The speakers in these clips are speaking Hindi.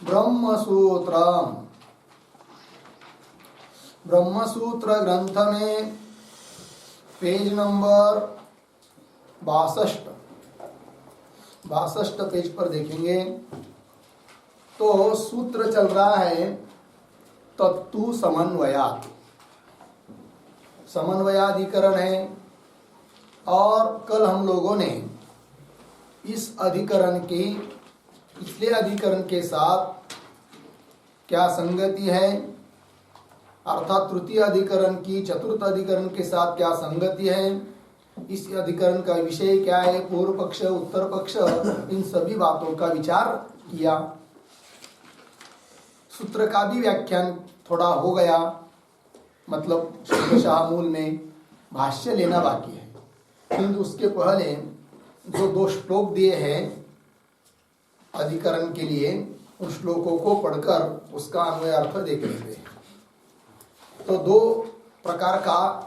ब्रह्मसूत्रम। ब्रह्मसूत्र ग्रंथ में पेज नंबर 62 पेज पर देखेंगे तो सूत्र चल रहा है तत्तु समन्वयात्। समन्वयाधिकरण है और कल हम लोगों ने इस अधिकरण की पिछले अधिकरण के साथ क्या संगति है, अर्थात तृतीय अधिकरण की चतुर्थ अधिकरण के साथ क्या संगति है, इस अधिकरण का विषय क्या है, पूर्व पक्ष उत्तर पक्ष, इन सभी बातों का विचार किया। सूत्र का भी व्याख्यान थोड़ा हो गया, मतलब शब्दशः मूल में भाष्य लेना बाकी है, किंतु उसके पहले जो 2 श्लोक दिए हैं अधिकरण के लिए, उन श्लोकों को पढ़कर उसका अन्वय अर्थ देख लेते हैं। तो 2 प्रकार का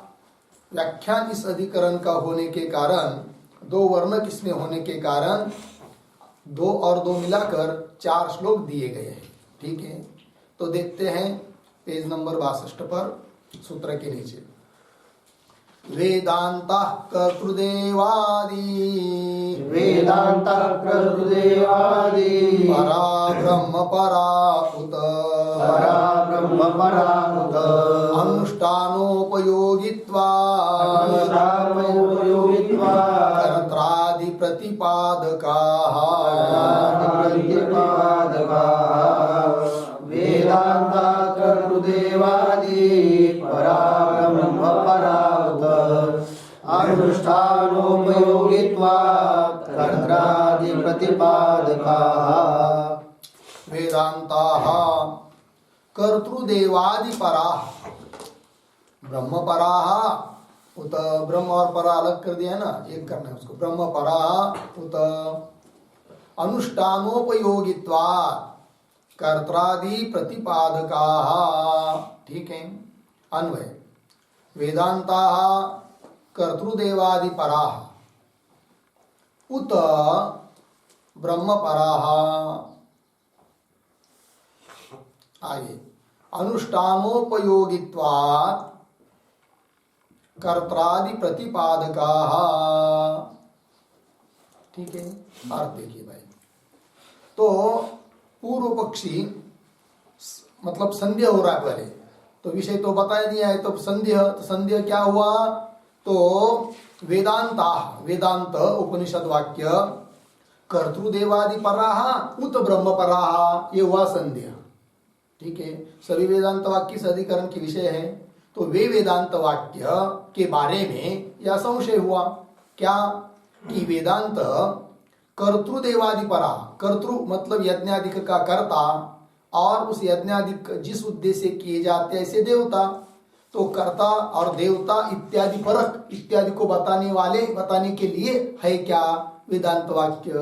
व्याख्यान इस अधिकरण का होने के कारण, 2 वर्णक इसमें होने के कारण 2 और 2 मिलाकर 4 श्लोक दिए गए हैं। ठीक है, तो देखते हैं पेज नंबर 62 पर सूत्र के नीचे। वेदांतः कर्तृदेवादि परा ब्रह्म परा उत अनुष्ठानोपयोगित्वात् कर्त्रादि प्रतिपादकाः वेदांता कर्तृदेवादि परा ब्रह्म परा उत अनुष्ठानोपयोगित्वात् कर्त्रादि प्रतिपादकाः। वेदांताः कर्तृदेवादि पराः ब्रह्म पराः उत, ब्रह्म और परा अलग कर दिया ना, एक करना है उसको, ब्रह्म पराः उत अनुष्ठानोपयोगित्वात् कर्त्रादि प्रतिपादकाः। ठीक है, अन्वय वेदांताः कर्तृदेवादि पराः उत ब्रह्म पराः, आगे अनुष्ठानोपयोगित्वात् कर्त्रादि प्रतिपादकाः। ठीक है, अर्थ देखिए भाई। तो पूर्व पक्षी मतलब संदेह हो रहा है पहले, तो विषय तो बता दिया है, तो संदेह क्या हुआ, तो वेदांत उपनिषद वाक्य कर्तृदेवादि पराः उत ब्रह्म पराः, ये हुआ संदेह। ठीक है, सभी वेदांत वाक्य इस अधिकरण के विषय है, तो वे वेदांत वाक्य के बारे में यह संशय हुआ क्या कि वेदांत कर्तृदेवादि परा, कर्तृ मतलब यज्ञादिक का कर्ता और उस यज्ञादिक जिस उद्देश्य किए जाते ऐसे देवता, तो कर्ता और देवता इत्यादि परक इत्यादि को बताने वाले, बताने के लिए है क्या वेदांत वाक्य।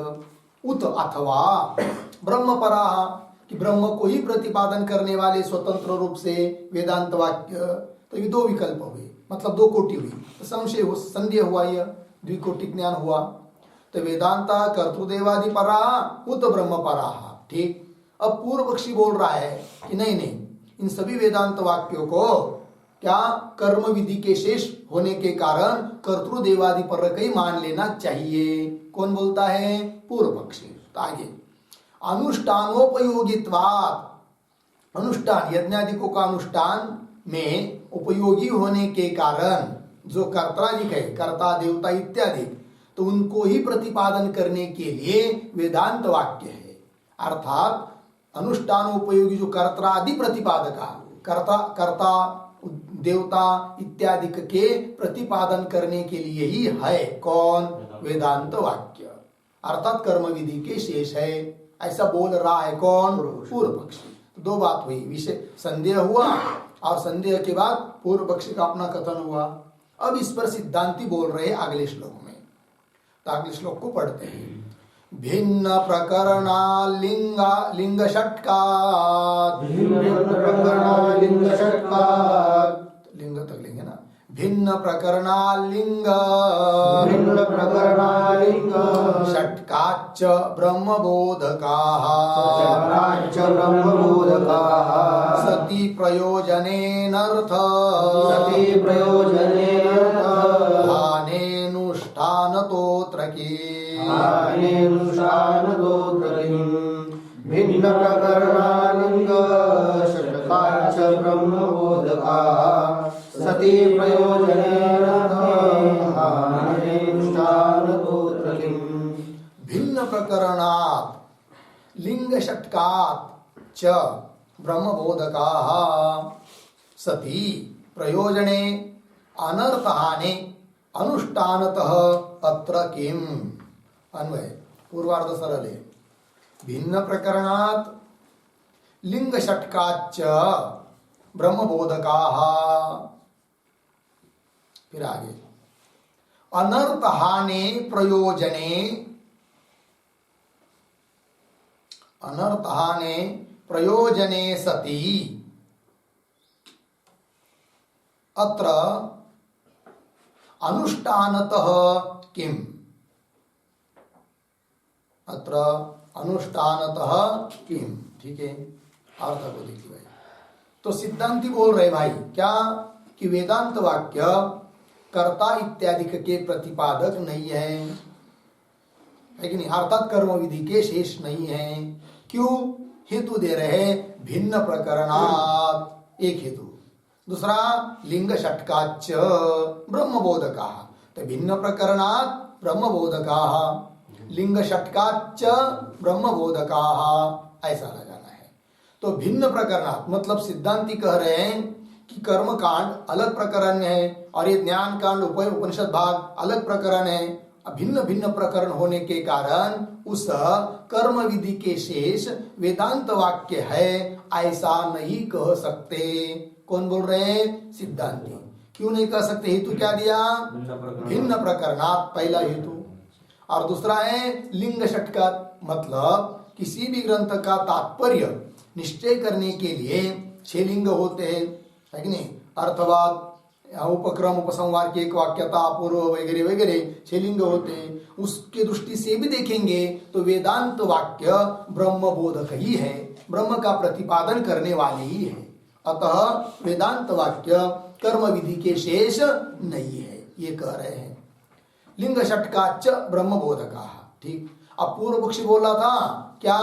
उत अथवा ब्रह्म पराः, कि ब्रह्म को ही प्रतिपादन करने वाले स्वतंत्र रूप से वेदांत वाक्य, तो ये 2 विकल्प हुए, मतलब 2 कोटि हुई, तो संशय हो, संदेह हुआ, यह द्विकोटि ज्ञान हुआ। तो वेदांता कर्तृदेवादि पराः उत ब्रह्म पराः। ठीक, अब पूर्व पक्षी बोल रहा है कि नहीं, इन सभी वेदांत वाक्यों को क्या कर्म विधि के शेष होने के कारण कर्तृदेवादि पर ही मान लेना चाहिए। कौन बोलता है? पूर्व पक्षी। तो आगे अनुष्ठानोपयोगित्वात्, अनुष्ठान यज्ञादिकों का अनुष्ठान में उपयोगी होने के कारण जो कर्तादिक है, कर्ता देवता इत्यादि, तो उनको ही प्रतिपादन करने के लिए वेदांत वाक्य है। अर्थात अनुष्ठानोपयोगी जो कर्त्रादि प्रतिपादका, कर्ता देवता इत्यादि के प्रतिपादन करने के लिए ही है कौन? वेदांत वाक्य, अर्थात कर्म विधि के शेष है, ऐसा बोल रहा है कौन? पूर्व पक्षी। तो 2 बात हुई, विषय संदेह हुआ और संदेह के बाद पूर्व पक्षी का अपना कथन हुआ। अब इस पर सिद्धांती बोल रहे अगले श्लोक में, तो अगले श्लोक को पढ़ते हैं। भिन्न प्रकरणा लिंग षट्कात्, लिंग तक लेंगे ना, भिन्न प्रकरणालिंग भिन्न प्रकरणालिंग षट्काच्च ब्रह्मबोधकाः षट्काच्च ब्रह्मबोधकाः सति प्रयोजनेनर्थ सति प्रयोजनेन हानेनुष्ठानतोऽत्र भिन्न प्रकरणालिंग षट्काच्च ब्रह्मबोधकाः सति प्रयोजनेन हानेनुष्ठानतोऽत्र भिन्न प्रकरणात् लिंग षट्कात् च ब्रह्मबोधकाः सति प्रयोजने अनर्थहाने अनुष्ठानतः अत्र किम अन्वय पूर्वार्ध सरल है भिन्न प्रकरणात् लिंग षट्काच्च ब्रह्मबोधकाः फिर आगे अनर्थहाने प्रयोजने सति अत्र अनुष्ठानतः किम अत्र अनुष्ठानतः किम ठीक है अर्थ को देखिए भाई तो सिद्धांति बोल रहे भाई क्या कि वेदांत वाक्य कर्ता इत्यादि के प्रतिपादक नहीं है कि नहीं अर्थात कर्म विधि के शेष नहीं है क्यों हेतु दे रहे भिन्न प्रकरणात् एक हेतु दूसरा लिंग षट्काच्च ब्रह्मबोधकाः तो भिन्न प्रकरणात् ब्रह्मबोधकाः लिंग षट्काच्च ब्रह्मबोधकाः ऐसा लगाना है तो भिन्न प्रकरणात् मतलब सिद्धांति कह रहे हैं कि कर्म कांड अलग प्रकरण है और ये ज्ञान कांड उपनिषद भाग अलग प्रकरण है भिन्न भिन्न प्रकरण होने के कारण उस कर्म विधि के शेष वेदांत वाक्य है ऐसा नहीं कह सकते कौन बोल रहे हैं सिद्धांति क्यों नहीं कह सकते हेतु क्या दिया भिन्न प्रकरणात् पहला हेतु और दूसरा है लिंग षट्कात् मतलब किसी भी ग्रंथ का तात्पर्य निश्चय करने के लिए 6 लिंग होते हैं है कि नहीं अर्थवाद उपक्रम उपसंहार की एक वाक्यता पूर्व वगैरह वगैरह 6 लिंग होते हैं उसके दृष्टि से भी देखेंगे तो वेदांत वाक्य ब्रह्म बोधक ही है ब्रह्म का प्रतिपादन करने वाले ही है अतः वेदांत वाक्य कर्म विधि के शेष नहीं है ये कह रहे हैं लिंग षट्काच्च ब्रह्म बोधका ठीक अब पूर्व पक्षी बोला था क्या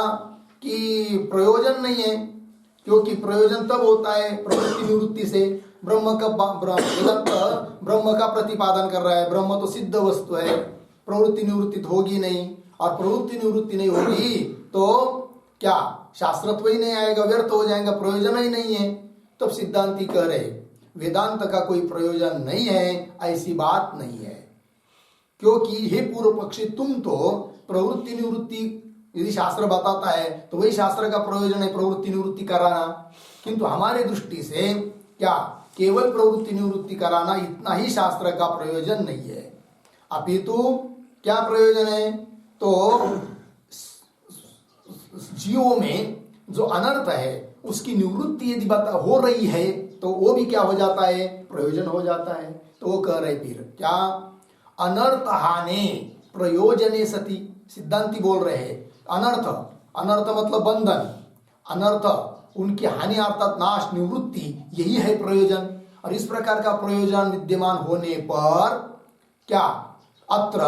कि प्रयोजन नहीं है क्योंकि प्रयोजन तब होता है प्रवृत्ति निवृत्ति से ब्रह्म का ब्रह्म का प्रतिपादन कर रहा है ब्रह्म तो सिद्ध वस्तु है प्रवृत्ति निवृत्ति होगी नहीं और प्रवृत्ति निवृत्ति नहीं होगी तो क्या शास्त्रत्व ही नहीं आएगा व्यर्थ हो जाएगा प्रयोजन ही नहीं है तब सिद्धांति कह रहे वेदांत का कोई प्रयोजन नहीं है ऐसी बात नहीं है क्योंकि हे पूर्व पक्षी तुम तो प्रवृत्ति निवृत्ति यदि शास्त्र बताता है तो वही शास्त्र का प्रयोजन है प्रवृत्ति निवृत्ति कराना किंतु हमारे दृष्टि से क्या केवल प्रवृत्ति निवृत्ति कराना इतना ही शास्त्र का प्रयोजन नहीं है अपितु क्या प्रयोजन है तो जीवों में जो अनर्थ है उसकी निवृत्ति यदि हो रही है तो वो भी क्या हो जाता है प्रयोजन हो जाता है तो वो कह रहे फिर क्या अनर्थ हाने प्रयोजने सति सिद्धांति बोल रहे हैं अनर्थ अनर्थ मतलब बंधन अनर्थ उनकी हानि अर्थात नाश निवृत्ति यही है प्रयोजन और इस प्रकार का प्रयोजन विद्यमान होने पर क्या अत्र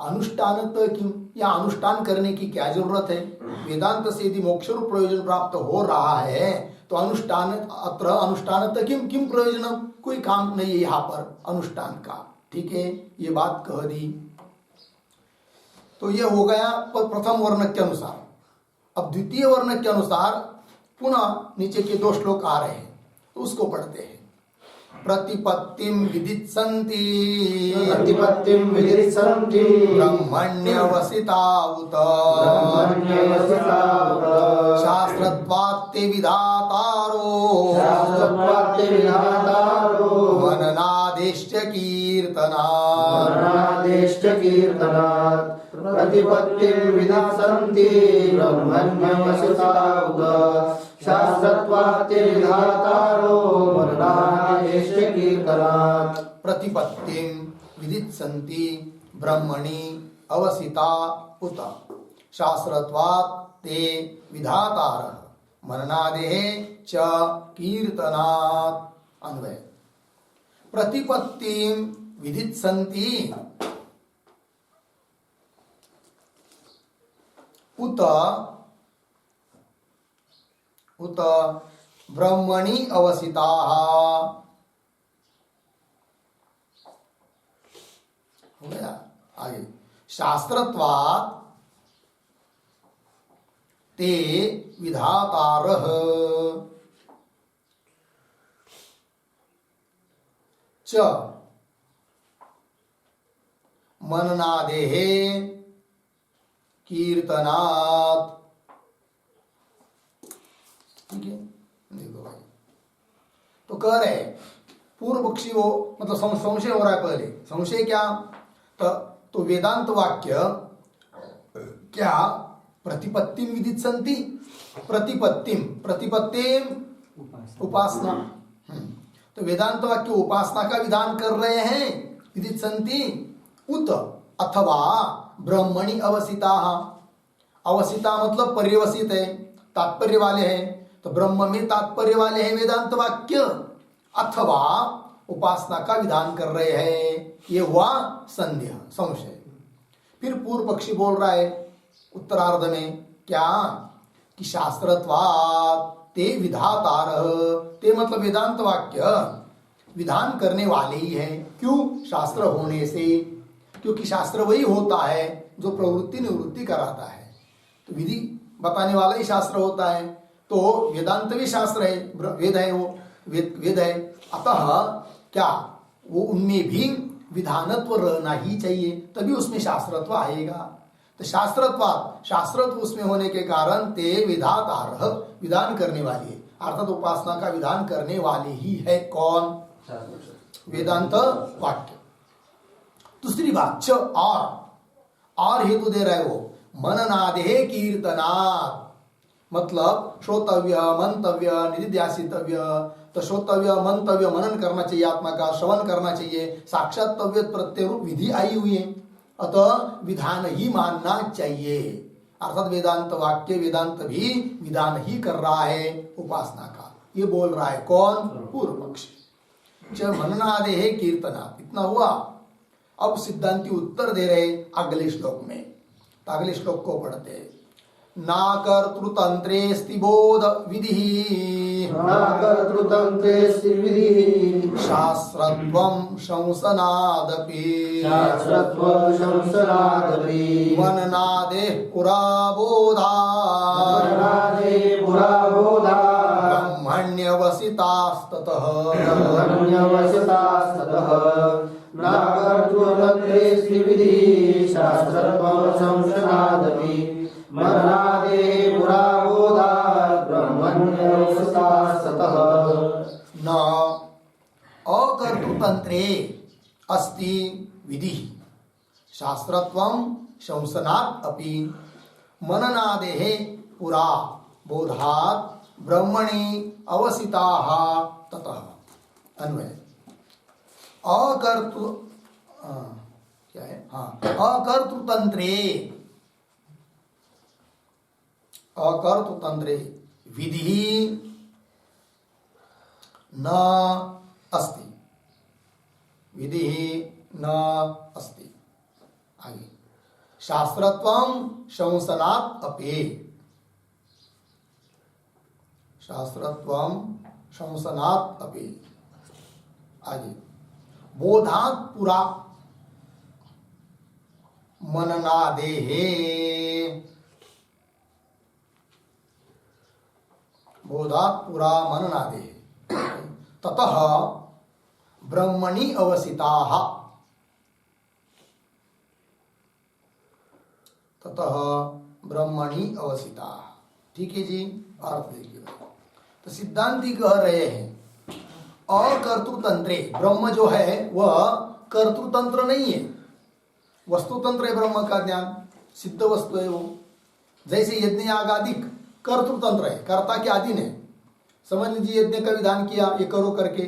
अनुष्ठान किम या अनुष्ठान करने की क्या जरूरत है वेदांत से यदि मोक्ष रूप प्रयोजन प्राप्त हो रहा है तो अनुष्ठान अत्र अनुष्ठान किम किम प्रयोजन कोई काम नहीं है यहाँ पर अनुष्ठान का ठीक है ये बात कह दी तो ये हो गया प्रथम वर्ण के अनुसार अब द्वितीय वर्ण के अनुसार पुनः नीचे के 2 श्लोक आ रहे हैं तो उसको पढ़ते हैं प्रतिपत्तिम विदित्सन्ति ब्रह्मण्यवसिता उत शास्त्रत्वात्ते विधातारो मननादेश्च कीर्तनात् प्रतिपत्तिं विदित्सन्ति ब्रह्मण्यवसिता उत शास्त्रत्वात्ते विधातारो मननादेश्च कीर्तनात् प्रतिपत्तिं विदित्सन्ति ब्रह्मणि अवसिता उत शास्त्रत्वात् ते विधातारः मननादेः च कीर्तनात्। अन्वय प्रतिपत्तिं विदित्सन्ति उत उत ब्रह्मणि अवसिताः। हो गया। आगे शास्त्रत्वात् ते विधातारः च मननादेः कीर्तनात्। ठीक है, देखो भाई, तो कह रहे पूर्व पक्षी वो मतलब संशय हो रहा है। पहले संशय क्या, तो वेदांत वाक्य क्या प्रतिपत्तिम विदित्सन्ति, प्रतिपत्तिम उपासना। तो वेदांत वाक्य उपासना का विधान कर रहे हैं। विदित्सन्ति उत अथवा ब्रह्मणि अवसिता। अवसिता मतलब पर्यवसित है, तात्पर्य वाले हैं। तो ब्रह्म में तात्पर्य वाले हैं वेदांत वाक्य, अथवा उपासना का विधान कर रहे हैं। ये हुआ संदेह, संशय। फिर पूर्व पक्षी बोल रहा है उत्तरार्ध में क्या कि शास्त्रत्वात् ते विधातारः। ते मतलब वेदांत वाक्य विधान करने वाले ही है। क्यों? शास्त्र होने से। क्योंकि शास्त्र वही होता है जो प्रवृत्ति निवृत्ति कराता है। तो विधि बताने वाला ही शास्त्र होता है। तो वेदांत भी शास्त्र है, वेद है, वो वेद है। अतः क्या वो उनमें भी विधानत्व रहना ही चाहिए, तभी उसमें शास्त्रत्व आएगा। तो शास्त्रत्व उसमें होने के कारण ते विधातारः विधान करने वाली है, अर्थात उपासना का विधान करने वाले ही है। कौन? वेदांत वाक्य। दूसरी बात च और हेतु दे रहे वो मननादेः कीर्तनात्। मतलब श्रोतव्य, मंतव्य, निधिध्यासितव्य। तो श्रोतव्य, मंतव्य, मनन करना चाहिए, आत्मा का श्रवण करना चाहिए। साक्षात्तव्य प्रत्यय रूप विधि आई हुई है, अतः विधान ही मानना चाहिए। अर्थात वेदांत वाक्य, वेदांत भी विधान ही कर रहा है उपासना का। ये बोल रहा है कौन? पूर्व पक्षी। मननादेः कीर्तनात्, इतना हुआ। अब सिद्धांती उत्तर दे रहे अगले श्लोक में। तो अगले श्लोक को पढ़ते हैं। नाकर्तृतन्त्रेऽस्ति बोध विधिः, नाकर्तृतन्त्रेऽस्ति विधिः, शास्त्रत्वं शंसनादपि, शास्त्रत्वं शंसनादपि, मननादेः पुरा बोधात्, मननादेः पुरा बोधात्, ब्रह्मण्यवसितास्ततः, ब्रह्मण्यवसितास्ततः। नाकर्तृतन्त्रेऽस्ति विधिः, शास्त्रत्वं शंसनादपि, मननादेः पुरा बोधात्, ब्रह्मण्यवसितास्ततः। न अकर्तृतन्त्रे अस्ति विधिः, शास्त्रत्वं शंसनात् अपि, मननादेः पुरा बोधात्, ब्रह्मणि अवसिताः ततः। अन्वय क्या है? हाँ, अकर्तृतन्त्रे विधि न अस्ति, विधि न अस्ति। आगे शास्त्रत्वं शंसनात् अपि, शास्त्रत्वं शंसनात् अपि। आगे बोधात् पुरा मननादेः, बोधात् पुरा मननादेः ततः ब्रह्मणि अवसिताः, ततः ब्रह्मणि अवसिताः। ठीक है जी, अर्थ देखिए। तो सिद्धांती कह रहे हैं अकर्तृतंत्रे, ब्रह्म जो है वह कर्तृतंत्र नहीं है, वस्तुतंत्र है। ब्रह्म का ज्ञान सिद्ध वस्तु है वो। जैसे यज्ञ यागादिक कर्तृतंत्र है, कर्ता के अधीन है। समझ लीजिए यज्ञ का विधान किया, ये करो करके,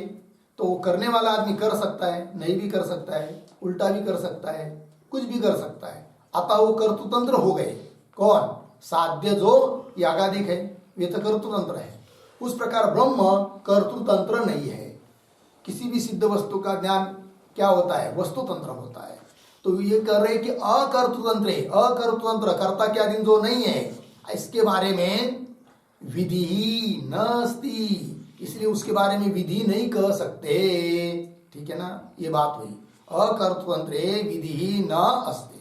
तो तो वो करने वाला आदमी कर सकता है, नहीं भी कर सकता है, उल्टा भी कर सकता है, कुछ भी कर सकता है। अतः वो कर्तुतंत्र हो गए। कौन? साध्य जो यागादिक है वे तो कर्तुतंत्र है। उस प्रकार ब्रह्म कर्तुतंत्र नहीं है। किसी भी सिद्ध वस्तु का ज्ञान क्या होता है? वस्तुतंत्र होता है। तो ये कह रहे हैं कि अकर्तुतंत्र है। अकर्तुतंत्र कर्ता के अधीन जो नहीं है, इसके बारे में विधि ही न अस्ति, इसलिए उसके बारे में विधि नहीं कह सकते। ठीक है ना, ये बात हुई। अकर्तुतंत्रे विधि ही न अस्ति।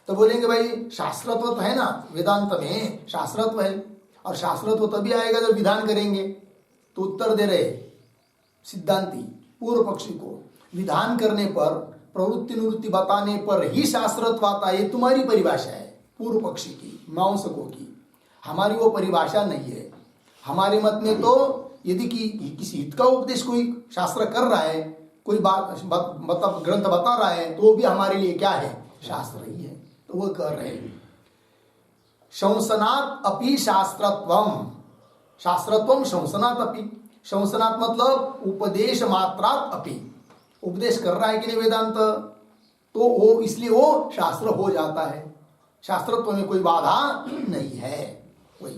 तो बोलेंगे भाई शास्त्रत्व तो है ना, वेदांत में शास्त्रत्व है, और शास्त्रत्व तभी आएगा जब विधान करेंगे। तो उत्तर दे रहे सिद्धांती पूर्व पक्षी को, विधान करने पर, प्रवृत्ति निवृत्ति बताने पर ही शास्त्रत्व आता है। ये तुम्हारी परिभाषा है पूर्व पक्षी की, मीमांसकों की। हमारी वो परिभाषा नहीं है। हमारे मत में तो यदि कि किसी हित का उपदेश कोई शास्त्र कर रहा है, कोई बात ग्रंथ बता रहा है, तो वो भी हमारे लिए क्या है? शास्त्र ही है। तो वो कर रहे हैं शंसनात् अपि शास्त्रत्वम। शास्त्रत्वम शंसनात् अपि। शंसनात् मतलब उपदेश मात्रात् अपि। उपदेश कर रहा है कि नहीं वेदांत, तो वो इसलिए वो शास्त्र हो जाता है। शास्त्रत्व में कोई बाधा नहीं है। कोई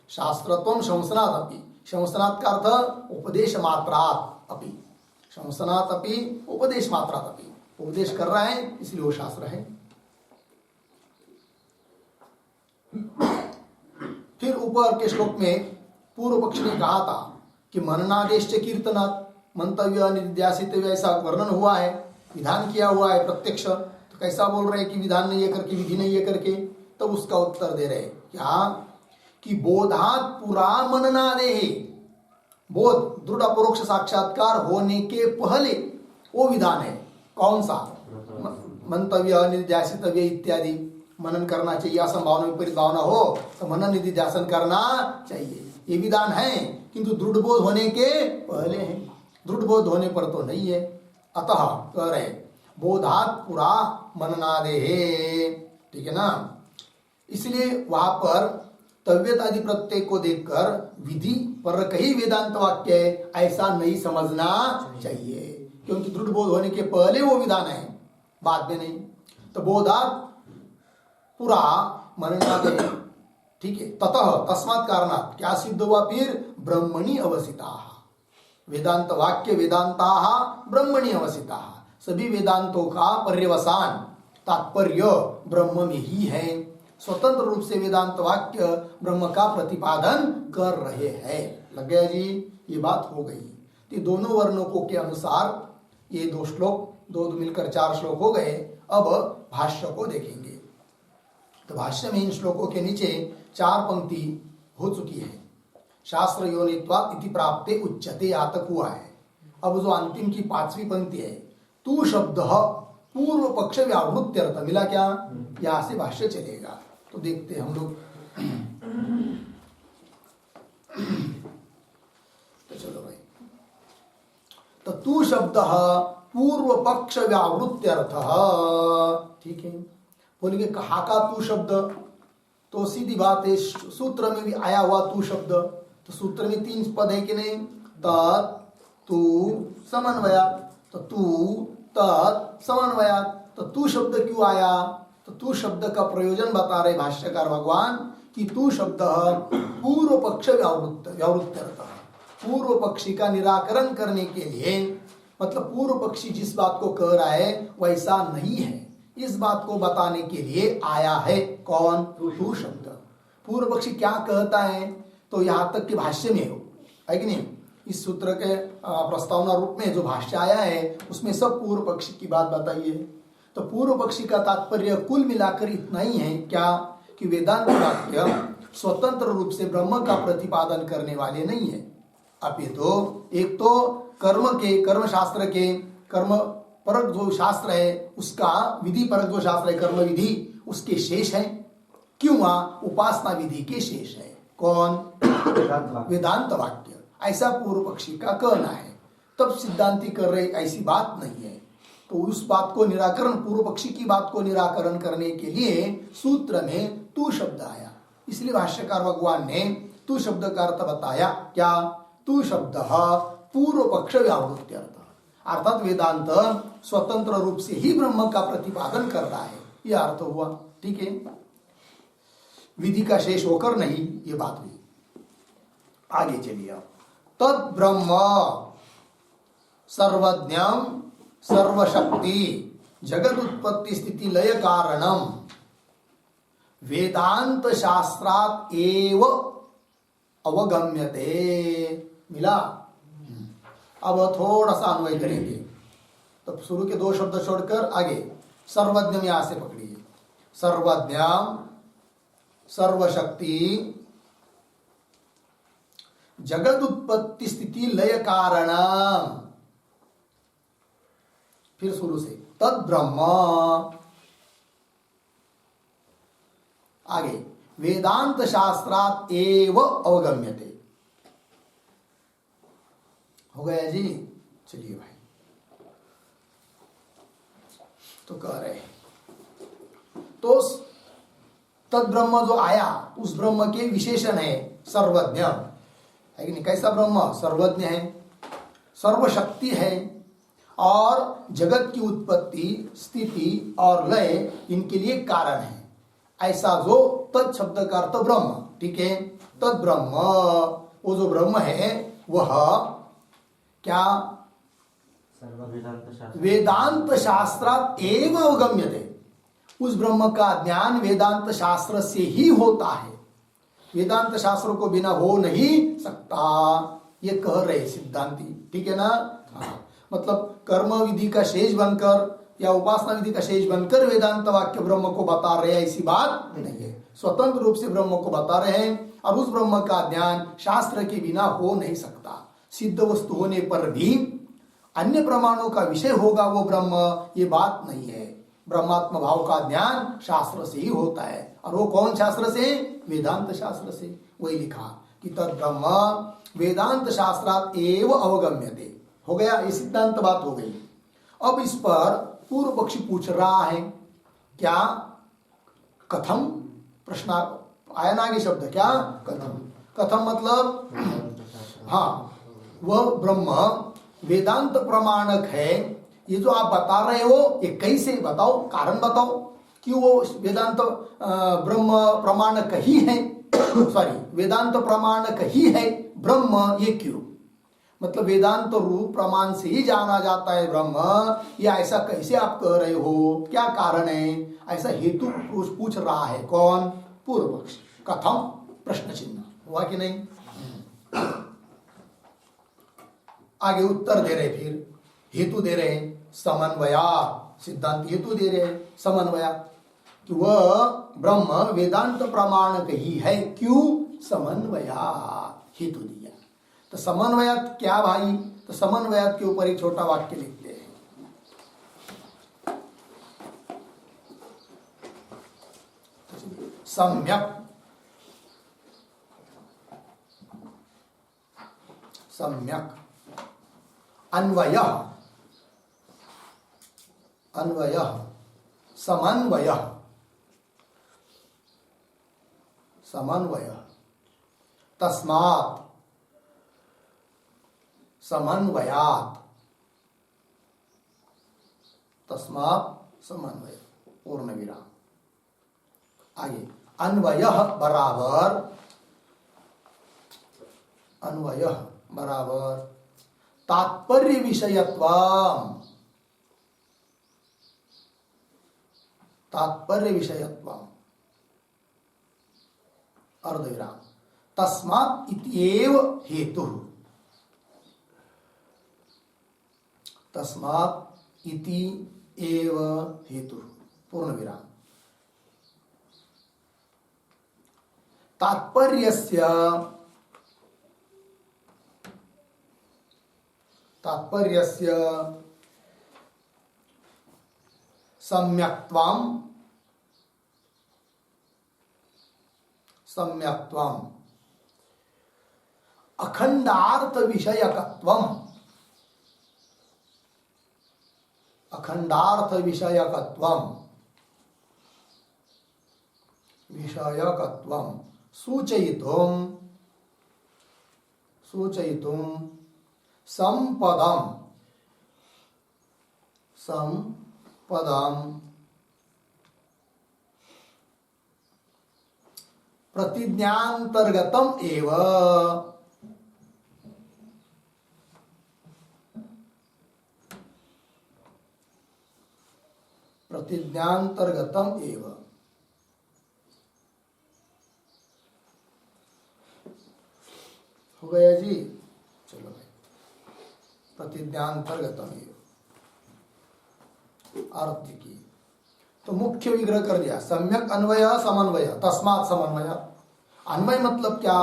शास्त्रत्वम शंसनात् अपि। शंसनात् का अर्थ उपदेश मात्रात् अपि। शंसनात् अपि उपदेश मात्रात् अपि। उपदेश कर रहा है इसलिए वो शास्त्र है। फिर ऊपर के श्लोक में पूर्व पक्ष ने कहा था कि मननादेश कीर्तनात्, मंतव्य निध्यासित ऐसा वर्णन हुआ है, विधान किया हुआ है प्रत्यक्ष। तो कैसा बोल रहे हैं कि विधान नहीं है करके, विधि नहीं है करके? तो उसका उत्तर दे रहे क्या कि बोधात पुरा मननादे। बोध दृढ़ अपरोक्ष साक्षात्कार होने के पहले वो विधान है। कौन सा? मंतव्य निध्यासितव्य इत्यादि मनन करना चाहिए। असंभावना विपरीत भावना हो तो मनन निधिध्यासन करना चाहिए, ये विधान है। किंतु दृढ़ बोध होने के पहले है, दृढ़ बोध होने पर तो नहीं है। अतः कह रहे बोधात पुरा मननादे। ठीक है ना, इसलिए वहां पर तव्यत आदि प्रत्यय को देखकर विधि पर कहीं वेदांत वाक्य है ऐसा नहीं समझना चाहिए, क्योंकि दृढ़ बोध होने के पहले वो विधान है, बाद में नहीं। तो बोधात पुरा मननादे। ठीक है, ततः तस्मात् कारणात् क्या सिद्ध हुआ फिर? ब्रह्मणि अवसिता। वेदांत वाक्य वेदांताः ब्रह्मणि अवसिता। सभी वेदांतों का पर्यवसान तात्पर्य ब्रह्म में ही है। स्वतंत्र रूप से वेदांत वाक्य ब्रह्म का प्रतिपादन कर रहे हैं। लग गया जी, ये बात हो गई। तो दोनों वर्णकों के अनुसार ये दो श्लोक, दो मिलकर 4 श्लोक हो गए। अब भाष्य को देखेंगे। तो भाष्य में इन श्लोकों के नीचे 4 पंक्ति हो चुकी है। शास्त्र योनित्वात् इति प्राप्ते उच्यते, यहाँ तक हुआ है। अब जो अंतिम की 5वीं पंक्ति है, तू शब्द पूर्व पक्ष व्यावृत्त्यर्थ, मिला क्या? यहां से भाष्य चलेगा। तो देखते हैं हम लोग। तो चलो भाई, तो तू शब्द पूर्व पक्ष व्यावृत्त्यर्थ। ठीक है, बोलेंगे कहा का तू शब्द? तो सीधी बात है, सूत्र में भी आया हुआ तू शब्द। तो सूत्र में 3 पद है कि नहीं? तत्, तू, समन्वयात्। तो तू, तत्, समन्वयात्। तो तू शब्द क्यों आया? तो तू शब्द का प्रयोजन बता रहे भाष्यकार भगवान कि तू शब्द पूर्व पक्ष व्यावृत्त्यर्थ, पूर्व पक्षी का निराकरण करने के लिए, मतलब पूर्व पक्षी जिस बात को कह रहा है वैसा नहीं है, इस बात को बताने के लिए आया है। कौन? तू शब्द। पूर्व पक्षी क्या कहता है? तो यहां तक कि भाष्य में हो है कि नहीं, इस सूत्र के प्रस्तावना रूप में जो भाष्य आया है उसमें सब पूर्व पक्षी की बात बताइए। तो पूर्व पक्षी का तात्पर्य कुल मिलाकर इतना ही है क्या कि वेदांत वाक्य स्वतंत्र रूप से ब्रह्म का प्रतिपादन करने वाले नहीं है। अपितु एक तो कर्म शास्त्र के कर्म परक जो शास्त्र है उसका विधि परक जो शास्त्र है कर्म विधि उसके शेष है। क्यों? उपासना विधि के शेष है। कौन? वेदांत वाक्य। ऐसा पूर्व पक्षी का कहना है। तब सिद्धांती कर रहे ऐसी बात नहीं है। तो उस बात को निराकरण, पूर्व पक्षी की बात को निराकरण करने के लिए सूत्र में तू शब्द आया। इसलिए भाष्यकार भगवान ने तू शब्द का अर्थ बताया। क्या? तू शब्द पूर्व पक्ष व्यावृत्त्यर्थ, अर्थात वेदांत स्वतंत्र रूप से ही ब्रह्म का प्रतिपादन कर रहा है, यह अर्थ हुआ। ठीक है, विधि का शेष होकर नहीं, ये बात हुई। आगे चलिए, तद ब्रह्म सर्वज्ञम सर्वशक्ति जगत उत्पत्ति स्थिति लय कारणम वेदांत शास्त्रात एव अवगम्यते। मिला? अब थोड़ा सा अन्वय करेंगे, तो शुरू के दो शब्द छोड़कर आगे सर्वज्ञ यहां से पकड़िए। सर्वज्ञम सर्वशक्ति जगत उत्पत्ति स्थिति लय कारणम, फिर शुरू से तद ब्रह्म, आगे वेदांत शास्त्रात एव अवगम्यते। हो गया जी? चलिए भाई, तो कह रहे तो तद ब्रह्म जो आया उस ब्रह्म के विशेषण है सर्वज्ञ, है कि नहीं? कैसा ब्रह्म? सर्वज्ञ है, सर्वशक्ति है, और जगत की उत्पत्ति स्थिति और लय इनके लिए कारण है। ऐसा जो तद शब्द का अर्थ ब्रह्म, ठीक है? तद ब्रह्म, वो जो ब्रह्म है वह क्या? वेदांत शास्त्रात एव अवगम्यते। उस ब्रह्म का ज्ञान वेदांत शास्त्र से ही होता है, वेदांत शास्त्रों को बिना हो नहीं सकता, ये कह रहे सिद्धांती। ठीक है ना? हाँ। मतलब कर्म विधि का शेष बनकर या उपासना विधि का शेष बनकर वेदांत वाक्य ब्रह्म को बता रहे हैं, ऐसी बात नहीं है। स्वतंत्र रूप से ब्रह्म को बता रहे हैं, और उस ब्रह्म का ज्ञान शास्त्र के बिना हो नहीं सकता। सिद्ध वस्तु होने पर भी अन्य प्रमाणों का विषय होगा वो ब्रह्म, ये बात नहीं है। ब्रह्मात्म भाव का ज्ञान शास्त्र से ही होता है, और वो कौन शास्त्र से? वेदांत शास्त्र से। वही लिखा कि तद ब्रह्म वेदांत शास्त्रात एव अवगम्यते। हो गया, ये सिद्धांत बात हो गई। अब इस पर पूर्व पक्षी पूछ रहा है, क्या? कथम, प्रश्न आया ना आगे शब्द, क्या? कथम। कथम मतलब हाँ, वह ब्रह्म वेदांत प्रमाणक है, ये जो आप बता रहे हो ये कैसे? बताओ, कारण बताओ, क्यों वो वेदांत ब्रह्म प्रमाणक ही है, सॉरी वेदांत प्रमाणक ही है ब्रह्म, ये क्यों? मतलब वेदांत रूप प्रमाण से ही जाना जाता है ब्रह्म, ये ऐसा कैसे आप कह रहे हो? क्या कारण है? ऐसा हेतु पूछ रहा है कौन? पूर्व पक्ष। कथम, प्रश्न चिन्ह हुआ कि नहीं? आगे उत्तर दे रहे, फिर हेतु दे रहे, समन्वया। सिद्धांत हेतु दे रहे समन्वया, कि वह ब्रह्म वेदांत प्रमाणक ही है, क्यों? समन्वया, हेतु दिया। तो समन्वयात क्या भाई? तो समन्वयात के ऊपर एक छोटा वाक्य लिखते हैं। सम्यक, सम्यक अन्वय, अन्वय समन्वय, समन्वय तस्मात् समन्वयात्, तस्मात् समन्वय, पूर्ण विराम। आगे अन्वय बराबर, अन्वय बराबर तात्पर्य विषयत्वम, तात्पर्य विषयत्वम, अर्धविराम, तस्मात् इत्येव हेतु, तस्मात् इति एव हेतु, पूर्ण विराम। तात्पर्यस्य, तात्पर्यस्य सम्यक्त्वं, सम्यक्त्वं अखंडार्थ विषयकत्वं, अखंडार्थ विषयकत्वं, विषयकत्वं सूचयितुं, सूचयितुं संपदम संपदम प्रतिज्ञांतर्गतम एव प्रतिज्ञांतर्गतम एव। हो गया जी, चलो भाई, प्रतिज्ञांतर्गतम एव अर्थ की तो मुख्य विग्रह कर दिया। सम्यक अन्वय समन्वय तस्मात् समन्वय। अन्वय मतलब क्या?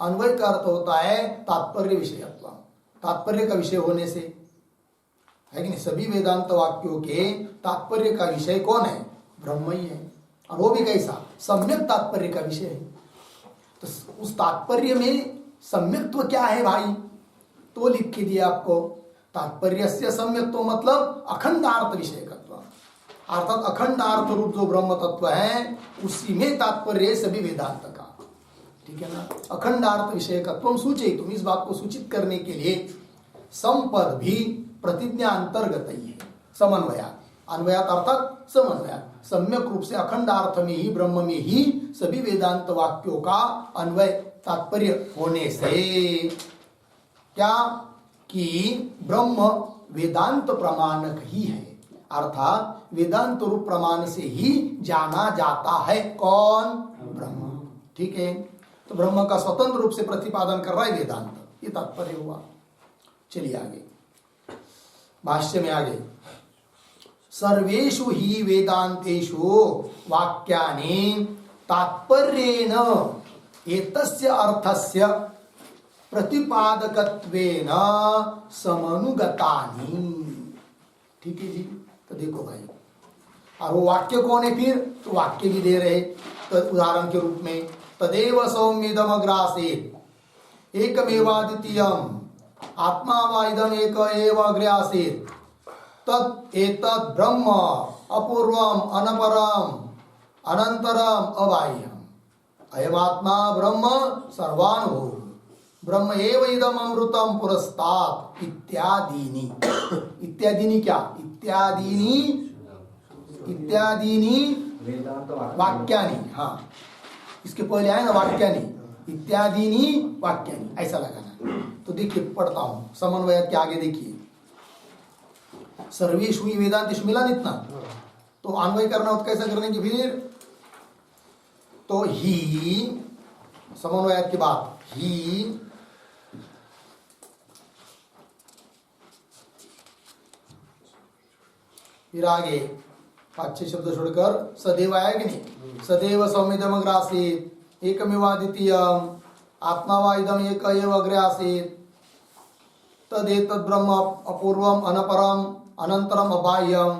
अन्वय का अर्थ होता है तात्पर्य विषयत्व, तात्पर्य का विषय होने से, है कि नहीं? सभी वेदांत वाक्यों के तात्पर्य का विषय कौन है? ब्रह्म ही है। और वो भी कैसा? सम्यक तात्पर्य का विषय है। तो उस तात्पर्य में सम्यक्त्व क्या है भाई? तो लिख के दिया आपको, तात्पर्य से सम्यक्त्व मतलब अखंडार्थ विषयकत्व, अर्थात अखंडार्थ रूप जो ब्रह्म तत्व है उसी में तात्पर्य सभी वेदांत का, ठीक है ना? अखंडार्थ विषयकत्व सूचित, तुम इस बात को सूचित करने के लिए संपद भी प्रतिज्ञा अंतर्गत ही है। समन्वया, अन्वयात अर्थात समन्वया, सम्यक रूप से अखंडार्थ में ही, ब्रह्म में ही सभी वेदांत वाक्यों का अन्वय तात्पर्य होने से क्या कि ब्रह्म वेदांत प्रमाणक ही है, अर्थात वेदांत रूप प्रमाण से ही जाना जाता है। कौन? ब्रह्म, ठीक है? तो ब्रह्म का स्वतंत्र रूप से प्रतिपादन कर रहा है वेदांत, ये तात्पर्य हुआ। चलिए आगे भाष्य में आगे, सर्वेषु ही वेदांतेषु वाक्यानि तात्पर्येण एतस्य अर्थस्य प्रतिपादकत्वेन समनुगतानि। ठीक है जी? तो देखो भाई, और वो वाक्य कौन है फिर? तो वाक्य भी दे रहे तो उदाहरण के रूप में, तदेव सौम्यदम अग्रासीत् एकमेवाद्वितीयम् आत्मा वा इदम एक एव अग्रे आसीत् तत् एतत् ब्रह्म अपूर्वम अनपरम अनंतरम अबाह्यम अयमात्मा ब्रह्म सर्वानुभूत ब्रह्म एव इदम अमृतम पुरस्तात् इत्यादीनि। इत्यादीनि क्या? इत्यादीनि वाक्यानि। हाँ, इसके पहले आए ना वाक्यानि, इत्यादीनि वाक्यानि, ऐसा लगाना। तो देखिए पढ़ता हूं, समन्वय के आगे देखिए, सर्वेषु ही वेदांतेषु मिला इतना, तो अन्वय करना हो तो कैसा करने की फिर? तो ही समन्वय के बाद ही फिर आगे 5-6 शब्द छोड़कर सदैव आया कि नहीं? सदैव सौम्यदम अग्रासीत् एकमेवाद्वितीयम् आत्मा वा इदम एक एव अग्रे आसीत् तदेतत् ब्रह्म अपूर्वम अनपरम अनंतरम अबाह्यम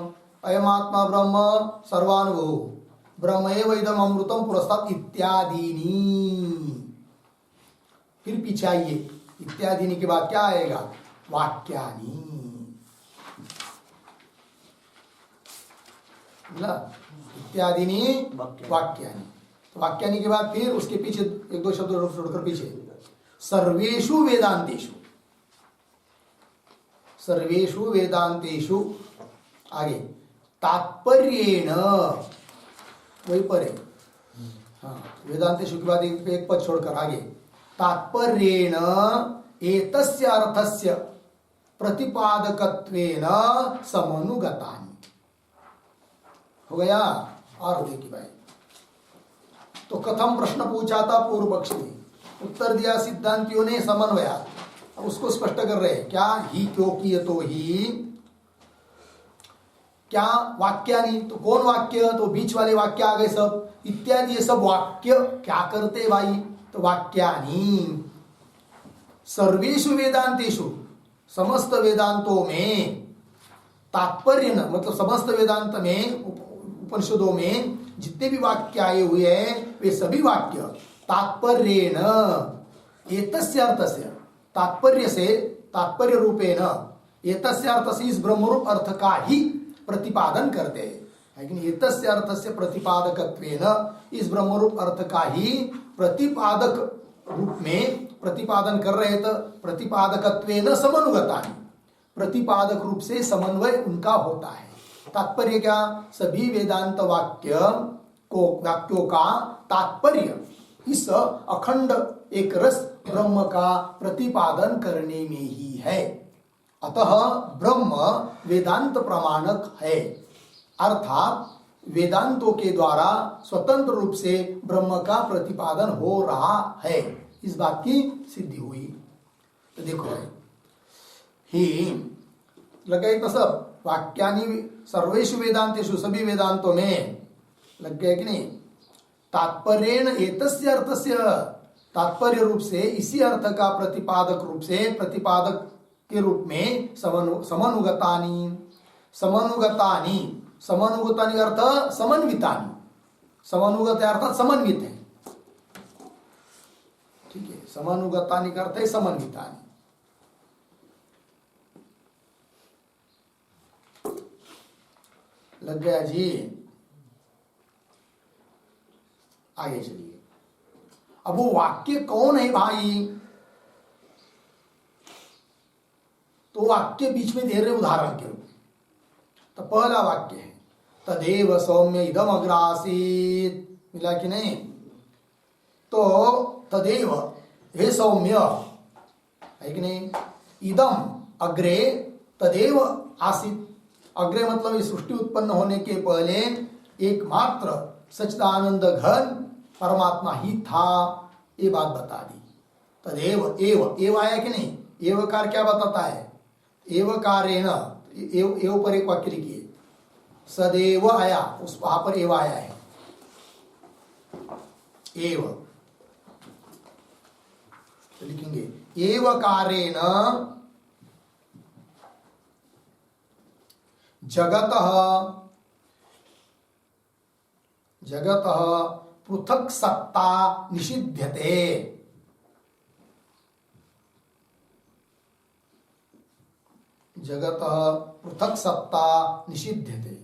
अयमात्मा ब्रह्म सर्वानुभूत ब्रह्म एव इदम अमृतम पुरस्तात् इत्यादीनि। फिर पीछे आइए, इत्यादीनि के बाद क्या आएगा? वाक्यानि। इत्यादीनि वाक्यानि। तो वाक्यानि के बाद फिर उसके पीछे 1-2 शब्द छोड़कर पीछे सर्वेषु वेदांतेषु, सर्वेषु वेदांतेषु आगे तात्पर्येण, वही पर है। हाँ, वेदांतेषु के बाद एक पद छोड़कर आगे तात्पर्येण एतस्य अर्थस्य प्रतिपादकत्वेन समनुगतानि। हो गया? और देखिए भाई, तो कथम प्रश्न पूछा था पूर्व पक्ष ने, उत्तर दिया सिद्धांतियों ने समन्वया। अब उसको स्पष्ट कर रहे हैं, क्या? ही क्यों किए? तो ही क्या? वाक्यानि। तो कौन वाक्य? तो बीच वाले वाक्य आ गए सब, इत्यादि ये सब वाक्य क्या करते भाई? तो वाक्यानि सर्वेषु वेदांतेषु, समस्त वेदांतों में, तात्पर्य न मतलब समस्त वेदांत में, उपनिषदों में जितने भी वाक्य आए हुए हैं वे सभी वाक्य तात्पर्येण एतस्य अर्थस्य, तात्पर्य से, तात्पर्य रूपेण एतस्य अर्थस्य, इस ब्रह्मरूप अर्थ का ही प्रतिपादन करते हैं। लेकिन एतस्य अर्थस्य प्रतिपादकत्वेन, इस ब्रह्मरूप अर्थ का ही प्रतिपादक रूप में प्रतिपादन कर रहे तो प्रतिपादकत्वेन समनुगतानि, प्रतिपादक रूप से समन्वय उनका होता है। तात्पर्य क्या? सभी वेदांत वाक्यों का तात्पर्य इस अखंड एक रस ब्रह्म का प्रतिपादन करने में ही है। अतः ब्रह्म वेदांत प्रमाणक है, अर्थात वेदांतों के द्वारा स्वतंत्र रूप से ब्रह्म का प्रतिपादन हो रहा है। इस बात की सिद्धि हुई। तो देखो ही लग गए तो सब वाक्यानि सर्वेषु वेदांतेषु, सभी वेदांतों में लग गए कि नहीं? तात्पर्येण एतस्य अर्थस्य, तात्पर्य रूप से इसी अर्थ का प्रतिपादक रूप से, प्रतिपादक के रूप में समनुगतानि, समनुगतानि, समनुगतानि अर्थ समन्वितानि, समनुगत अर्थात समन्वित है। ठीक है, समनुगतानि का अर्थ है समन्वितानि। लग गया जी? आगे चलिए। अब वो वाक्य कौन है भाई? तो वाक्य बीच में दे रहे उदाहरण के रूप में। तो पहला वाक्य है तदेव सौम्य इदम अग्रासीत, मिला कि नहीं? तो तदेव, हे सौम्य, है कि नहीं? इदम अग्रे, तदेव आसीत। अग्रे मतलब इस सृष्टि उत्पन्न होने के पहले एकमात्र सच्चिदानंद घन परमात्मा ही था, ये बात बता दी। तदेव, एव आया कि नहीं? एवकार क्या बताता है? एवकारेण, एव पर एक वाक्य लिखिए, सदैव आया, उस वहां पर एव आया है। एव तो लिखेंगे एवकारेण जगतः पृथक सत्ता निषिध्यते। जगतः पृथक सत्ता निषिध्यते।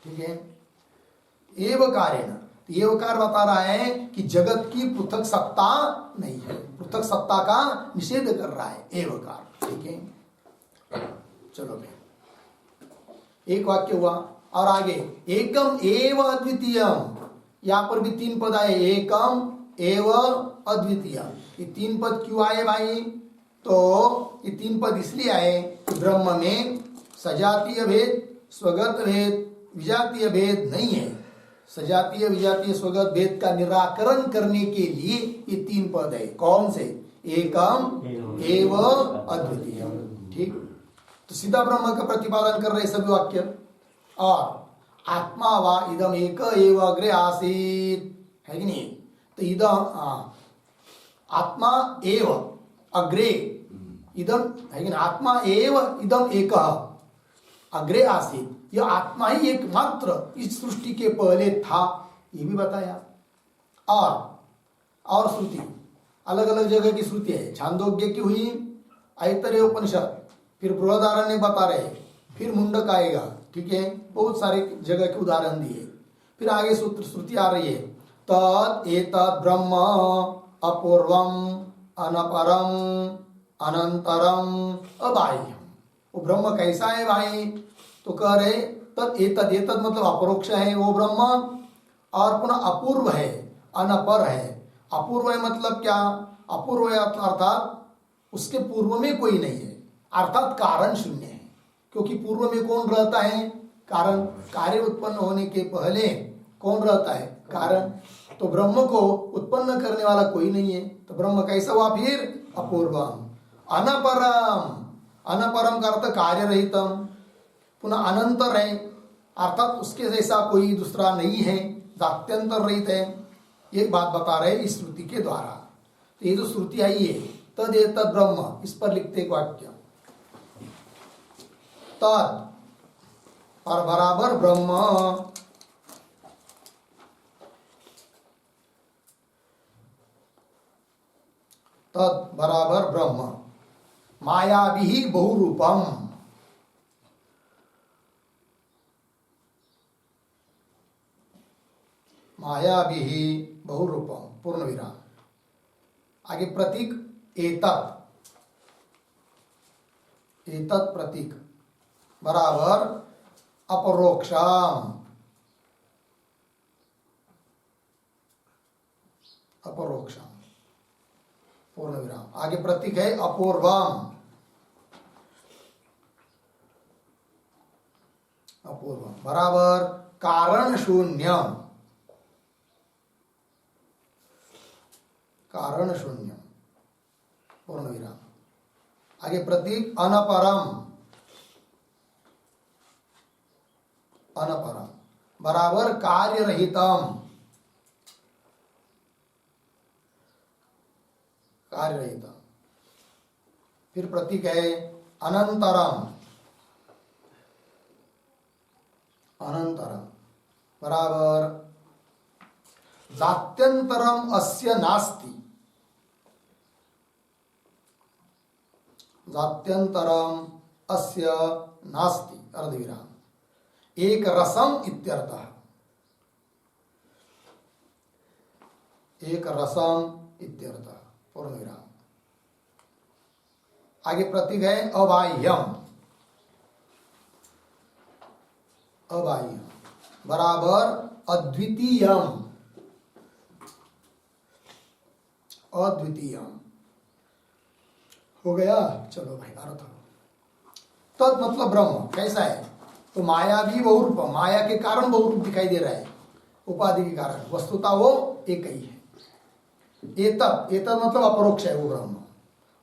ठीक है, एवकारेण, एवकार बता रहा है कि जगत की पृथक सत्ता नहीं है, पृथक सत्ता का निषेध कर रहा है एवकार। ठीक है, चलो भाई, एक वाक्य हुआ। और आगे एकम एव अद्वितीयम, यहां पर भी तीन पद आए, एकम एव अद्वितीय। ये तीन पद क्यों आए भाई? तो ये तीन पद इसलिए आए कि ब्रह्म में सजातीय भेद, स्वगत भेद, विजातीय भेद नहीं है। सजातीय विजातीय स्वगत भेद का निराकरण करने के लिए ये तीन पद है। कौन से? एकम एव अद्वितीय। ठीक, तो सीधा ब्रह्म का प्रतिपादन कर रहे सभी वाक्य। और आत्मा वा इदम एक एव अग्रे आसीत, है कि नहीं? तो इदम आत्मा एव अग्रे इदम, है कि नहीं? आत्मा एव इदम एक अग्रे आसीत, यह आत्मा ही एकमात्र इस सृष्टि के पहले था, ये भी बताया। और श्रुति, अलग अलग जगह की श्रुति है। छांदोग्य की हुई, ऐतरेय उपनिषद, फिर बृहदारण्य बता रहे, फिर मुंडक आएगा। ठीक है, बहुत सारे जगह के उदाहरण दिए। फिर आगे सूत्र श्रुति आ रही है, तद एतद ब्रह्म अपूर्वम अनपरम अनंतरम अबाह्यम। वो ब्रह्म कैसा है भाई? तो कह रहे तद एतद, एतद मतलब अपरोक्ष है वो ब्रह्म, और पुनः अपूर्व है, अनपर है। अपूर्व है मतलब क्या? अपूर्व है अर्थात उसके पूर्व में कोई नहीं है, अर्थात कारण शून्य है। क्योंकि पूर्व में कौन रहता है? कारण। कार्य उत्पन्न होने के पहले कौन रहता है? कारण। तो ब्रह्म को उत्पन्न करने वाला कोई नहीं है, तो ब्रह्म कैसा हुआ फिर? अपूर्वम। अनपरम, अनपरम का अर्थ कार्य रहितम। पुनः अनंतर है, अर्थात उसके जैसा कोई दूसरा नहीं है, जात्यंतर रहित है। ये बात बता रहे इस श्रुति के द्वारा। तो ये जो श्रुति आई है तद एतद ब्रह्म, इस पर लिखते एक वाक्य, तद और बराबर ब्रह्म, तद बराबर ब्रह्म मायावी बहुरूपम। मायाभिः बहुरूपम पूर्ण विराम। आगे प्रतीक एतत्, एतत् प्रतीक बराबर अपरोक्षम, अपरोक्षम पूर्ण विराम। आगे प्रतीक है अपूर्वम, अपूर्वम बराबर कारण शून्यम, कारण शून्यम पूर्ण विराम। आगे प्रतीक अनपरम, अनपरम बराबर कार्य रहितम, कार्य रहितम। फिर प्रतीक है अनंतरम, अनंतरम बराबर जात्यंतरम अस्य नास्ति, जात्यंतरम अस्य नास्ति अर्धविराम। एक रसम इत्यर्थः, एक रसम इत्यर्थः पूर्ण विराम। आगे प्रतीक है अबाह्यम, अबाह्यम बराबर अद्वितीयम, अद्वितीयम हो गया। चलो भाई अर्थ तत् मतलब ब्रह्म कैसा है, तो माया भी बहुरूप, माया के कारण बहुरूप दिखाई दे रहा है, उपाधि के कारण, वस्तुता वो एक ही है। एतत्, एतत् मतलब अपरोक्ष है वो ब्रह्म।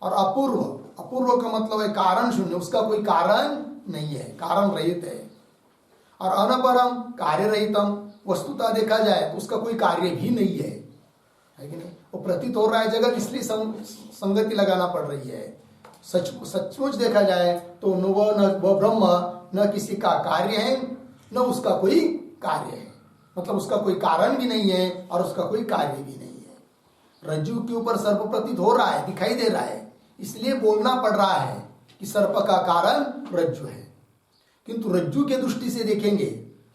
और अपूर्व, अपूर्व का मतलब है कारण शून्य, उसका कोई कारण नहीं है, कारण रहित है। और अनपरम कार्य रहितम, वस्तुता देखा जाए तो उसका कोई कार्य भी नहीं है कि नहीं। वो प्रतीत हो रहा है जगत, इसलिए संगति लगाना पड़ रही है। सचमुच देखा जाए तो न वो ब्रह्म न किसी का कार्य है न उसका कोई कार्य है, मतलब उसका कोई कारण भी नहीं है और उसका कोई कार्य भी नहीं है। रज्जु के ऊपर सर्प प्रतीत हो रहा है, दिखाई दे रहा है, इसलिए बोलना पड़ रहा है कि सर्प का कारण रज्जु है। किंतु रज्जु के दृष्टि से देखेंगे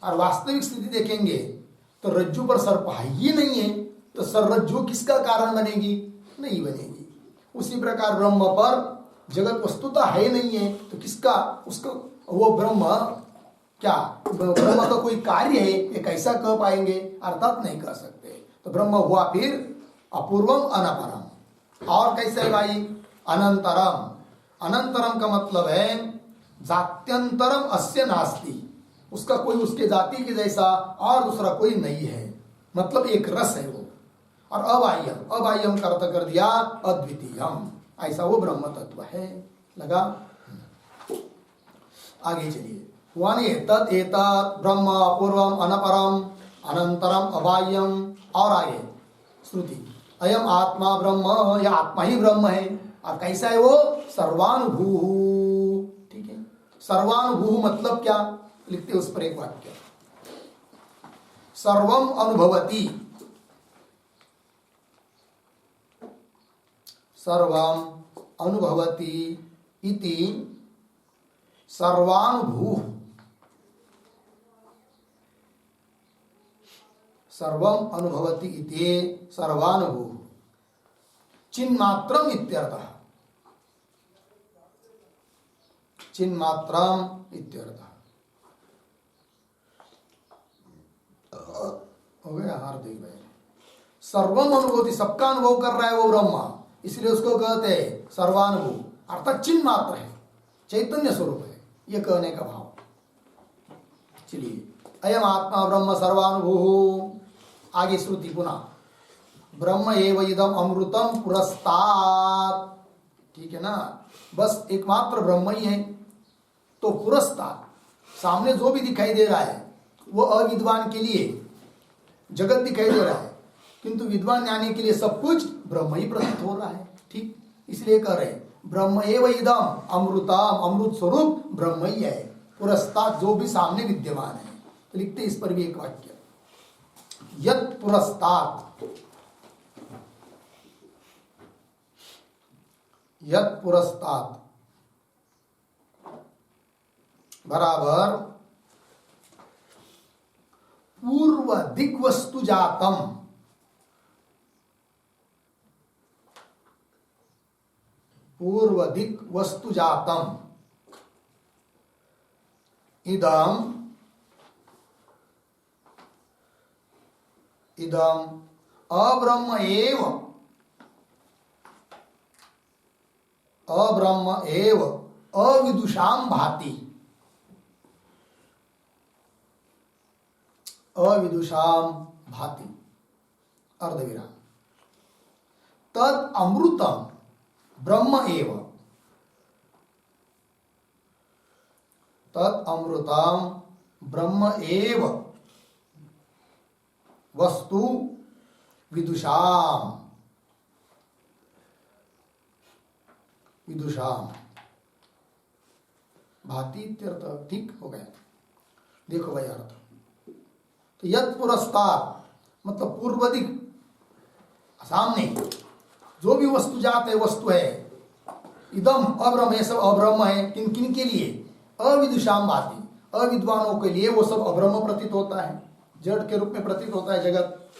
और वास्तविक स्थिति देखेंगे तो रज्जु पर सर्प ही नहीं है, तो सर्वज्जु किसका कारण बनेगी, नहीं बनेगी। उसी प्रकार ब्रह्म पर जगत वस्तुता है नहीं है तो किसका, उसका वो ब्रह्म क्या, ब्रह्म का कोई कार्य है ये कैसा कह पाएंगे, अर्थात नहीं कह सकते। तो ब्रह्म हुआ फिर अपूर्वम अनपरम। और कैसे है भाई, अनंतरम, अनंतरम का मतलब है जात्यंतरम अस्य नास्ति, उसका कोई उसके जाति के जैसा और दूसरा कोई नहीं है, मतलब एक रस है वो। और अबाह्यम, अबाह्यम का अर्थ कर दिया अद्वितीयम, ऐसा वो ब्रह्म तत्व है। लगा, आगे चलिए। वन एतत् एतत् ब्रह्म अपूर्वम अनपरम अनंतरम अबाह्यम। और आगे श्रुति अयम आत्मा ब्रह्म, यह आत्मा ही ब्रह्म है। और कैसा है वो, सर्वानुभू। ठीक है, सर्वानुभू मतलब क्या, लिखते उस पर एक वाक्य, सर्वम अनुभवति, सर्वम अनुभवति इति सर्वानुभू, सर्वम अनुभवति इति सर्वानुभू चिन्मात्रम इत्यर्थः, चिन्मात्रम इत्यर्थः। हो गया हार्दिक भाई। सर्वम अनुभूति, सबका अनुभव कर रहा है वो ब्रह्म, इसलिए उसको कहते हैं सर्वानुभू, अर्थात चिन्ह मात्र है, चैतन्य स्वरूप है, यह कहने का भाव। चलिए, अयम आत्मा ब्रह्म सर्वानुभू। आगे श्रुति पुनः ब्रह्म एव इदम अमृतम पुरस्तात्। ठीक है ना, बस एकमात्र ब्रह्म ही है, तो पुरस्तात् सामने जो भी दिखाई दे रहा है वो अविद्वान के लिए जगत दिखाई दे रहा है, किंतु विद्वान ज्ञानी के लिए सब कुछ ब्रह्म ही प्रतीत हो रहा है। ठीक, इसलिए कह रहे ब्रह्म एव इदम अमृतम, अमृत स्वरूप ब्रह्म ही है, पुरस्तात् जो भी सामने विद्यमान है। तो लिखते इस पर भी एक वाक्य, यत् पुरस्तात्, यत् पुरस्तात् बराबर पूर्व दिग्वस्तु जातम, पूर्व दिक् वस्तु जातम इदम इदम अब्रह्म एव, अब्रह्म एव अविदुषाम भाति, अविदुषाम भाति अर्धविराम। तद अमृतम ब्रह्म एव, तद अमृतम ब्रह्म एव वस्तु विदुषाम, विदुषाम भाति इत्यर्थ। ठीक हो गया। देखो भाई अर्थ, तो यत् पुरस्तात् मतलब पूर्व दिक, सामने जो भी वस्तु जात है, वस्तु है, इदम अब्रह्म, ये सब अब्रह्म है। किन किन के लिए? अविदुषाम भाति, अविद्वानों के लिए वो सब अब्रह्म प्रतीत होता है, जड़ के रूप में प्रतीत होता है जगत।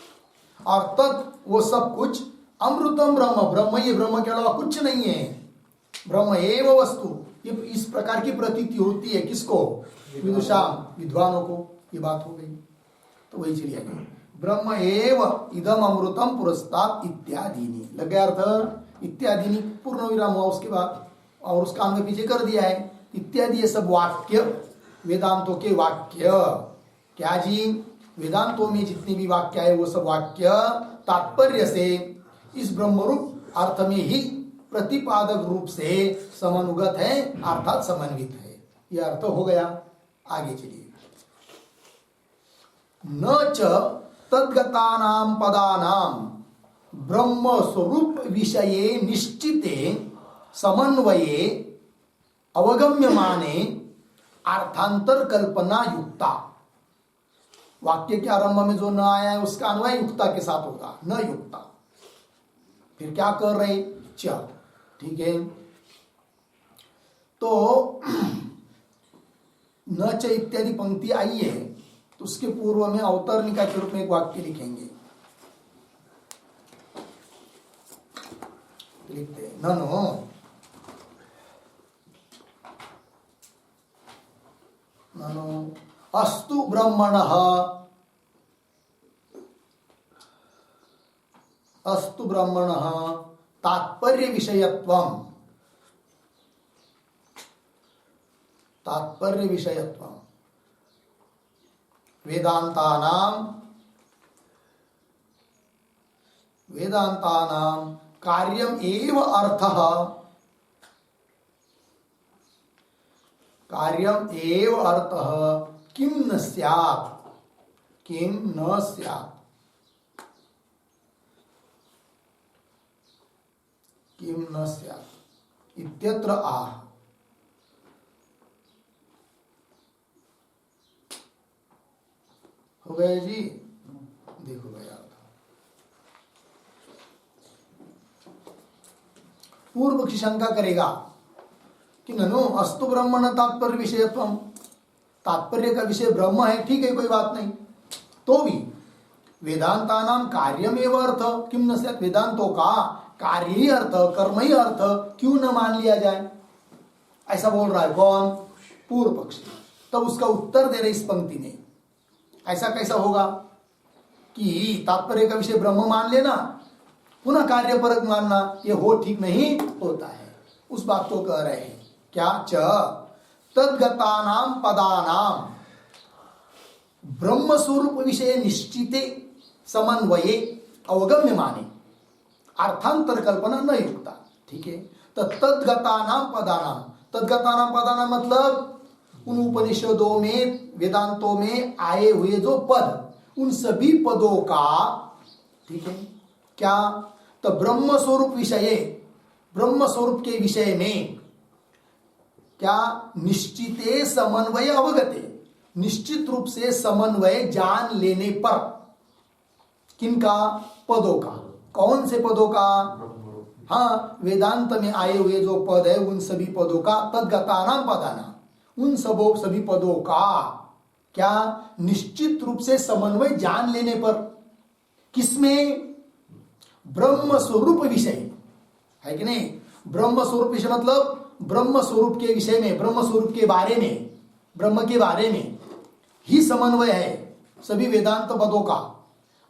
और तत् वो सब कुछ अमृतम ब्रह्म, ब्रह्म ये ब्रह्म के अलावा कुछ नहीं है, ब्रह्म एव वस्तु। ये इस प्रकार की प्रतीति होती है किसको? विदुषाम, विद्वानों को। ये बात हो गई। तो वही चलिए आगे, ब्रह्म एव इदम अमृतम पुरस्तात् इत्यादि। लग गया अर्थ? इत्यादि पूर्ण विराम हुआ उसके बाद, और उसका हमने पीछे कर दिया है। इत्यादि ये सब वाक्य, वेदांतों के वाक्य। क्या जी? वेदांतों में जितने भी वाक्य है वो सब वाक्य तात्पर्य से इस ब्रह्मरूप अर्थ में ही प्रतिपादक रूप से समनुगत है, अर्थात समन्वित है। यह अर्थ हो गया। आगे चलिए, न च तद्गतानां पदानां ब्रह्म स्वरूप विषये निश्चिते समन्वये अवगम्यमाने अर्थांतर कल्पना युक्ता। वाक्य के आरंभ में जो न आया है उसका अन्वय युक्ता के साथ होगा, न युक्ता। फिर क्या कर रहे? च, ठीक है। तो न च इत्यादि पंक्ति आई है, तो उसके पूर्व में अवतरणिका के रूप में एक वाक्य लिखेंगे। लिखते हैं, ननो अस्तु ब्रह्मणः, अस्तु ब्रह्मणः तात्पर्य विषयत्वम्, तात्पर्य विषयत्वम् वेदांतानां कार्यम एव अर्थः, कार्यम एव अर्थः किम न स्यात्, किम न स्यात्, किम न स्यात् इत्यत्र आह। हो गए जी? देखो भैया, पूर्व की शंका करेगा कि ननु अस्तु ब्रह्मण तात्पर्य विषयत्वम, तात्पर्य का विषय ब्रह्म है, ठीक है, कोई बात नहीं। तो भी वेदांतानाम कार्यमेव अर्थ किम न स्यात्, वेदांतों का कार्य ही अर्थ, कर्म ही अर्थ क्यों न मान लिया जाए? ऐसा बोल रहा है कौन? पूर्व पक्षी। तब उसका उत्तर दे रहे इस पंक्ति में, ऐसा कैसा होगा कि तात्पर्य का विषय ब्रह्म मान लेना, पुनः कार्यपरक मानना, ये हो ठीक नहीं होता है। उस बात को कह रहे हैं। क्या? च तद्गतानां पदानां ब्रह्म स्वरूप विषय निश्चिते समन्वये अवगम्य माने अर्थांतर कल्पना न युक्ता। ठीक है। तो तद्गतानां पदानां, तद्गतानां पदानां मतलब उन उपनिषदों में, वेदांतों में आए हुए जो पद, उन सभी पदों का, ठीक है, क्या? तो ब्रह्म स्वरूप विषय, ब्रह्म स्वरूप के विषय में क्या? निश्चिते समन्वय अवगते, निश्चित रूप से समन्वय जान लेने पर। किनका? पदों का। कौन से पदों का? हाँ, वेदांत में आए हुए जो पद है उन सभी पदों का, तद्गतानां पदानां, उन सभी पदों का क्या निश्चित रूप से समन्वय जान लेने पर, किसमें? ब्रह्म स्वरूप विषय है कि नहीं? ब्रह्म स्वरूप विषय मतलब ब्रह्म स्वरूप के विषय में, ब्रह्म स्वरूप के बारे में, ब्रह्म के बारे में ही समन्वय है सभी वेदांत पदों का।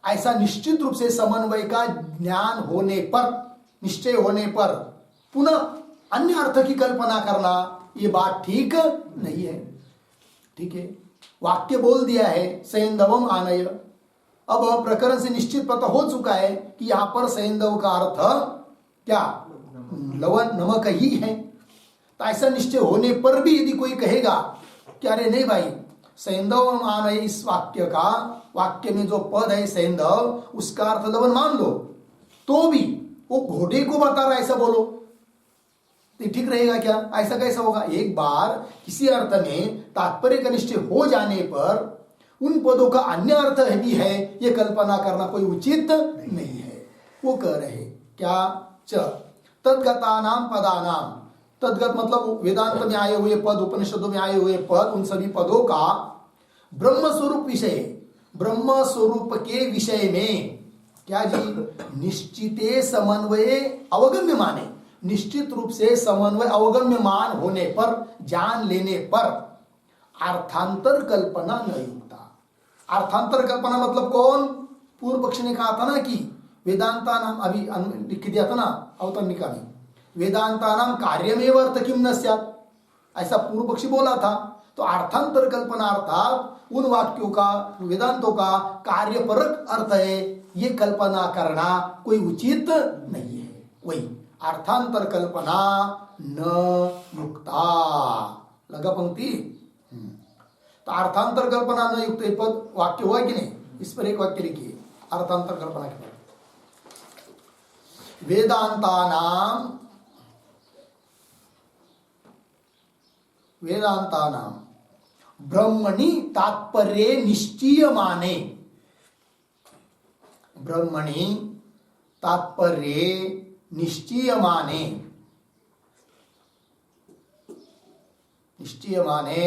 ऐसा निश्चित रूप से समन्वय का ज्ञान होने पर, निश्चय होने पर पुनः अन्य अर्थ की कल्पना करना, ये बात ठीक नहीं है। ठीक है, वाक्य बोल दिया है सैंधवम आनय। अब प्रकरण से निश्चित पता हो चुका है कि यहां पर सैंधव का अर्थ क्या? लवण, नमक ही है। तो ऐसा निश्चय होने पर भी यदि कोई कहेगा कि अरे नहीं भाई, सैंधव आनय, इस वाक्य का, वाक्य में जो पद है सैंधव, उसका अर्थ लवण मान लो, तो भी वो घोड़े को बता रहा है ऐसा बोलो, तो ठीक रहेगा क्या? ऐसा कैसा होगा? एक बार किसी अर्थ में तात्पर्य का निश्चय हो जाने पर उन पदों का अन्य अर्थ भी है, ये कल्पना करना कोई उचित नहीं है। वो कह रहे क्या? च तद्गतानाम पदानाम, तद्गत मतलब वेदांत में आए हुए पद, उपनिषदों में आए हुए पद, उन सभी पदों का ब्रह्म स्वरूप विषय, ब्रह्म स्वरूप के विषय में क्या जी? निश्चिते समन्वय अवगम्य माने, निश्चित रूप से समन्वय अवगम्य मान होने पर, जान लेने पर अर्थांतर कल्पना न युक्ता। अर्थांतर कल्पना मतलब कौन? पूर्व पक्ष ने कहा था ना कि वेदांता नाम, अभी लिख दिया था ना अवतरणिका में, वेदांता नाम कार्यमेव अर्थ किम न स्यात्, ऐसा पूर्व पक्षी बोला था। तो अर्थांतर कल्पना अर्थात उन वाक्यों का, वेदांतों का कार्यपरक अर्थ है, ये कल्पना करना कोई उचित नहीं है। वही अर्थांतर कल्पना न युक्ता, लगा पंक्ति। तो अर्थांतर कल्पना न युक्त पद वाक्य हुआ कि नहीं? इस पर एक वाक्य लिखिए अर्थांतर कल्पना के बाद। वेदांतानाम ब्रह्मणि तात्पर्ये निश्चीयमाने, ब्रह्मणि तात्पर्ये निश्चीयमाने, निश्चीयमाने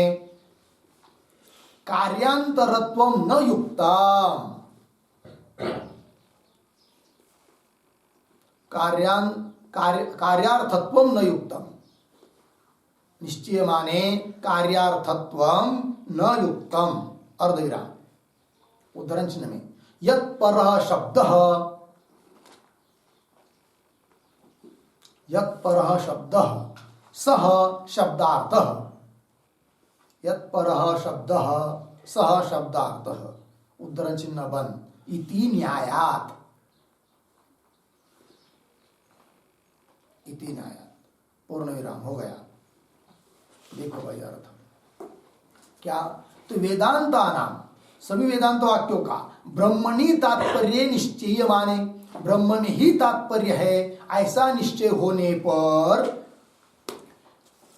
कार्यांतरत्वं न युक्तम्, कार्यार्थत्वं न युक्तम्, निश्चयमाने कार्यार्थत्वं न युक्तम्, अर्धविराम। उद्धरण चिन्ह में यत् परः शब्दः, यत् परः शब्दः सह शब्दार्थः, यत् परः शब्दः सह शब्दार्थः, उद्धरण चिन्ह बंद, इति न्यायात्, इति न्यायात्, पूर्ण विराम हो गया। देखो भाई अर्थ क्या? तो वेदांता नाम, सभी वेदांत वाक्यों का ब्रह्मणि तात्पर्य निश्चय माने, ब्रह्म में ही तात्पर्य है ऐसा निश्चय होने पर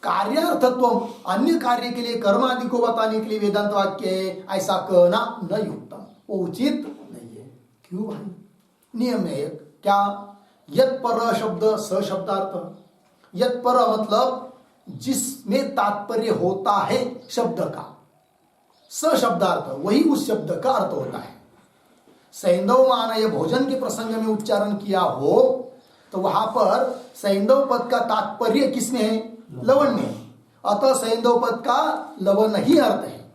कार्यार्थत्व, अन्य कार्य के लिए, कर्म आदि को बताने के लिए वेदांत वाक्य है ऐसा कहना न युक्तम, वो उचित नहीं है। क्यों भाई? नियम है एक, क्या? यत् पर शब्द स शब्दार्थ, यत् पर मतलब जिसमें तात्पर्य होता है शब्द का, स शब्दार्थ वही उस शब्द का अर्थ होता है। सैंधव मानय भोजन के प्रसंग में उच्चारण किया हो तो वहां पर सैंधव पद का तात्पर्य किसमें है? लवण में, अतः सैंधव पद का लवण ही अर्थ है।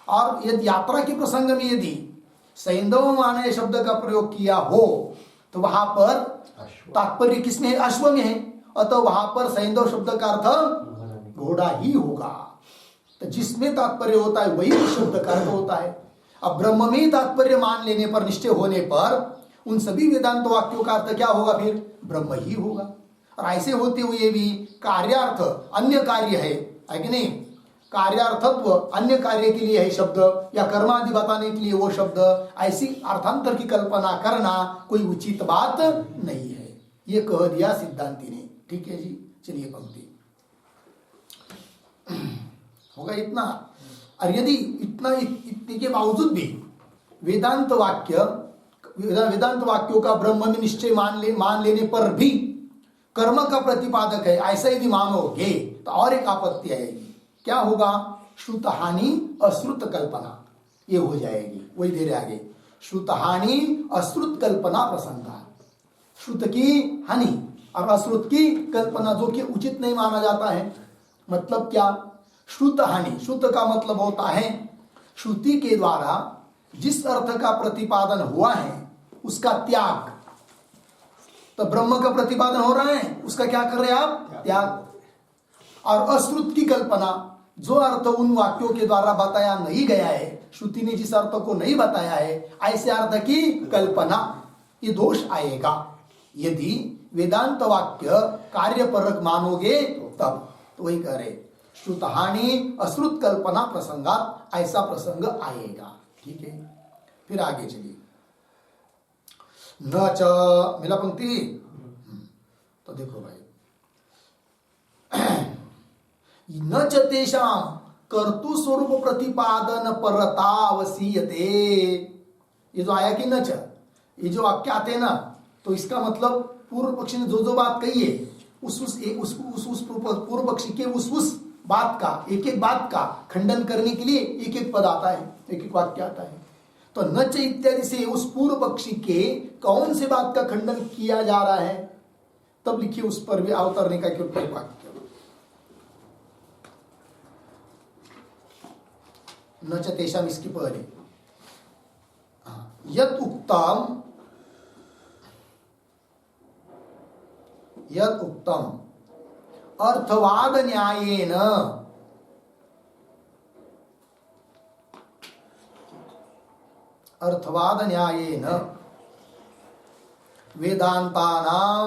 और यदि यात्रा के प्रसंग में यदि सैंधव मानय शब्द का प्रयोग किया हो तो वहां पर तात्पर्य किसमें है? अश्व में है, अतः वहां पर सैंधव शब्द का अर्थ घोड़ा ही होगा। तो जिसमें तात्पर्य होता है वही उस शब्द का अर्थ होता है। अब ब्रह्म में तात्पर्य मान लेने पर, निश्चय होने पर उन सभी वेदांत वाक्यों का अर्थ क्या होगा? फिर ब्रह्म ही होगा। और ऐसे होते हुए भी कार्यार्थ अन्य कार्य है कि नहीं? कार्यार्थत्व अन्य कार्य के लिए है शब्द, या कर्मादि बताने के लिए वो शब्द, ऐसी अर्थांतर की कल्पना करना कोई उचित बात नहीं है, ये कह दिया सिद्धांति ने। ठीक है जी, चलिए पंक्ति होगा इतना। और यदि इतने के बावजूद भी वेदांत वाक्यों का ब्रह्म में निश्चय मान लेने पर भी कर्म का प्रतिपादक है ऐसा यदि मानोगे तो और एक आपत्ति आएगी। क्या होगा? श्रुत हानि अश्रुत कल्पना, ये हो जाएगी। वही दे रहे आगे, श्रुत हानि अश्रुत कल्पना प्रसंगा, श्रुत की हानि और अश्रुत की कल्पना जो कि उचित नहीं माना जाता है। मतलब क्या? श्रुत हानि, श्रुत का मतलब होता है श्रुति के द्वारा जिस अर्थ का प्रतिपादन हुआ है उसका त्याग। तो ब्रह्म का प्रतिपादन हो रहा है, उसका क्या कर रहे हैं आप? त्याग। और अश्रुत की कल्पना, जो अर्थ उन वाक्यों के द्वारा बताया नहीं गया है, श्रुति ने जिस अर्थ को नहीं बताया है, ऐसे अर्थ की कल्पना, ये दोष आएगा। यदि वेदांत वाक्य कार्यपरक मानोगे तब। तो वही कह रहे, श्रुत हानि अश्रुत कल्पना प्रसंगात, ऐसा प्रसंग आएगा। ठीक है, फिर आगे चलिए। न च, मिला पंक्ति? तो देखो भाई, न च तेषां कर्तु स्वरूप प्रतिपादन परतावसीयते। ये जो आया कि न च, ये जो वाक्य आते हैं ना, तो इसका मतलब पूर्व पक्षी ने जो बात कही है उस पूर्व पक्षी के उस बात का, एक एक बात का खंडन करने के लिए एक एक पद आता है, एक एक वाक्य आता है। तो न च इत्यादि से उस पूर्व पक्षी के कौन से बात का खंडन किया जा रहा है, तब लिखिए उस पर भी अवतरने का क्यों वाक्य। न च तेषाम, इसकी पहले यद उक्तम, यद उक्तम अर्थवाद न्यायेन, अर्थवाद न्यायेन वेदांतानाम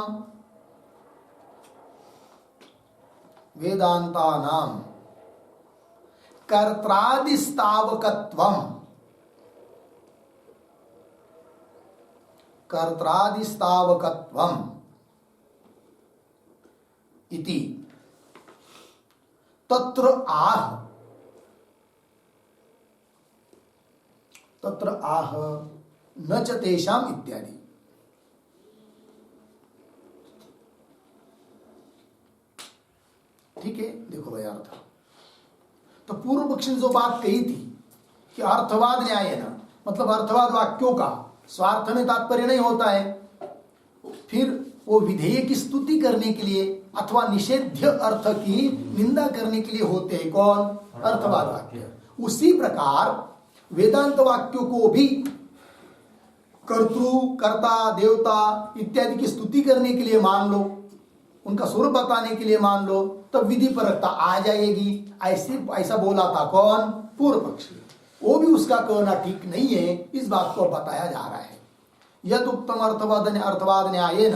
कर्त्रादिस्तावकत्वम, कर्त्रादिस्तावकत्वम इति तत्र आह, तत्र आह न च तेषाम इत्यादि। ठीक है, देखो भाई अर्थ। तो पूर्व पक्षी ने जो बात कही थी कि अर्थवाद न्याय है ना, मतलब अर्थवाद वाक्यों का स्वार्थ में तात्पर्य नहीं होता है, फिर वो विधेय की स्तुति करने के लिए अथवा निषेध्य अर्थ की निंदा करने के लिए होते हैं। कौन? अर्थवाद वाक्य। उसी प्रकार वेदांत वाक्यों को भी कर्तृ, कर्ता, देवता इत्यादि की स्तुति करने के लिए मान लो, उनका स्वरूप बताने के लिए मान लो, तब विधि परकता आ जाएगी। ऐसा बोला था कौन? पूर्व पक्षी। वो भी उसका कहना ठीक नहीं है, इस बात को बताया जा रहा है। यद उत्तम अर्थवाद न्यायेन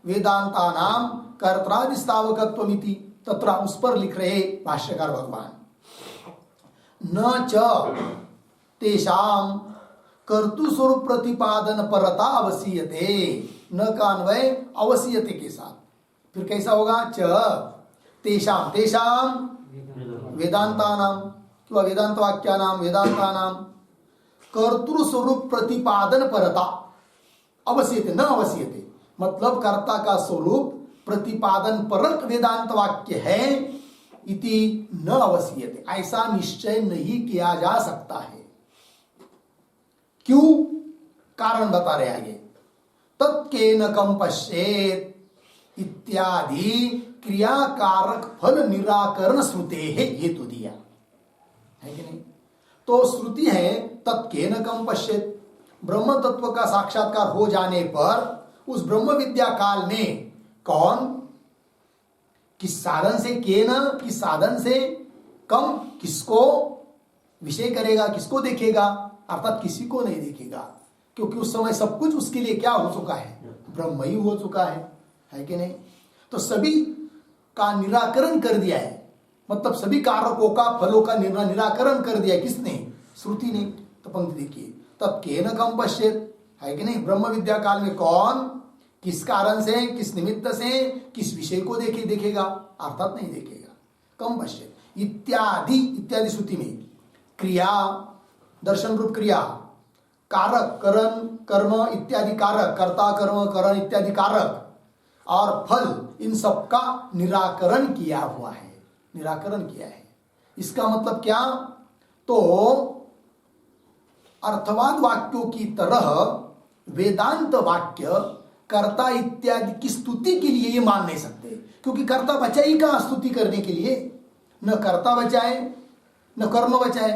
वेदांतानाम कर्त्रादिस्तावकत्वमिति, तत्र उस पर लिख रहे भाष्यकार भगवान, न च तेषाम कर्तु स्वरूप प्रतिपादन परता अवसीयते, न का अन्वय अवसीयते के साथ। फिर कैसा होगा? च तेषाम, तेषाम वेदांतानाम किंवा वेदांत वाक्यानाम वेदांतानाम कर्तृ स्वरूप प्रतिपादन परता अवसीयते, न अवसीयते, मतलब कर्ता का स्वरूप प्रतिपादन परक वेदांत वाक्य है, इति न अवसीयते, ऐसा निश्चय नहीं किया जा सकता है। क्यों? कारण बता रहे आगे। तत्केन कम पश्येत इत्यादि क्रियाकारक फल निराकरण श्रुते है, ये तो दिया है कि नहीं? तो श्रुति है तत्केन कम पश्येत, ब्रह्म तत्व का साक्षात्कार हो जाने पर उस ब्रह्म विद्या काल में कौन, किस साधन से, केन किस साधन से, कम किसको विषय करेगा, किसको देखेगा, अर्थात किसी को नहीं देखेगा, क्योंकि उस समय सब कुछ उसके लिए क्या हो चुका है? ब्रह्म ही हो चुका है कि नहीं? तो सभी का निराकरण कर दिया है, मतलब सभी कारकों का, फलों का निराकरण कर दिया किसने? श्रुति ने। तो पंक्ति देखिए, तब केन कम पश्येत, है कि नहीं? ब्रह्म विद्या काल में कौन किस कारण से, किस निमित्त से, किस विषय को देखेगा, अर्थात नहीं देखेगा। कम पश्येत इत्यादि, इत्यादि श्रुति में क्रिया, दर्शन रूप क्रिया, कारक, करण, कर्म इत्यादि कारक, कर्ता, कर्म, करण इत्यादि कारक और फल, इन सब का निराकरण किया हुआ है, निराकरण किया है। इसका मतलब क्या? तो अर्थवाद वाक्यों की तरह वेदांत वाक्य कर्ता इत्यादि की स्तुति के लिए ये मान नहीं सकते, क्योंकि कर्ता बचा ही कहां स्तुति करने के लिए? न कर्ता बचाए, न कर्म बचाए,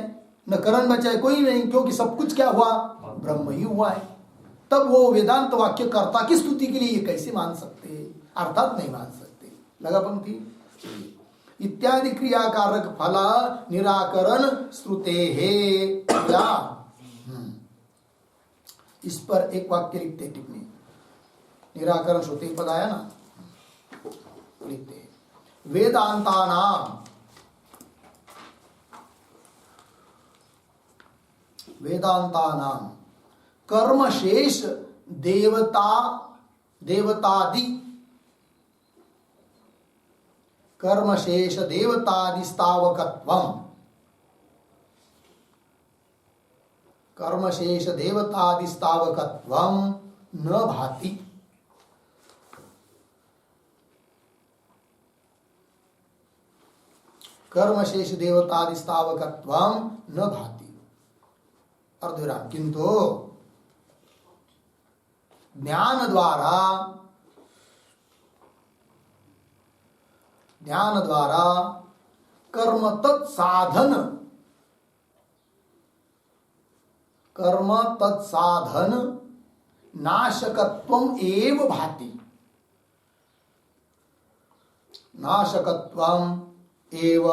न करण बचाए, कोई नहीं, क्योंकि सब कुछ क्या हुआ? ब्रह्म ही हुआ है। तब वो वेदांत वाक्य कर्ता की स्तुति के लिए ये कैसे मान सकते? अर्थात नहीं मान सकते। लगा पंक्ति? इत्यादि क्रियाकारक फल निराकरण श्रुते है क्या? इस पर एक वाक्य लिखते टिप्पणी, निराकरण श्रुते पद आया ना, लिखते हैं वेदांतानाम कर्मशेष देवतादि स्थावकत्वम न भाति। कर्मशेष देवतादि स्थावकत्वम न भाति। अर्धविराम। किंतु ज्ञान द्वारा कर्म तत्साधन नाशकत्वम एव भाति। नाशकत्वम एव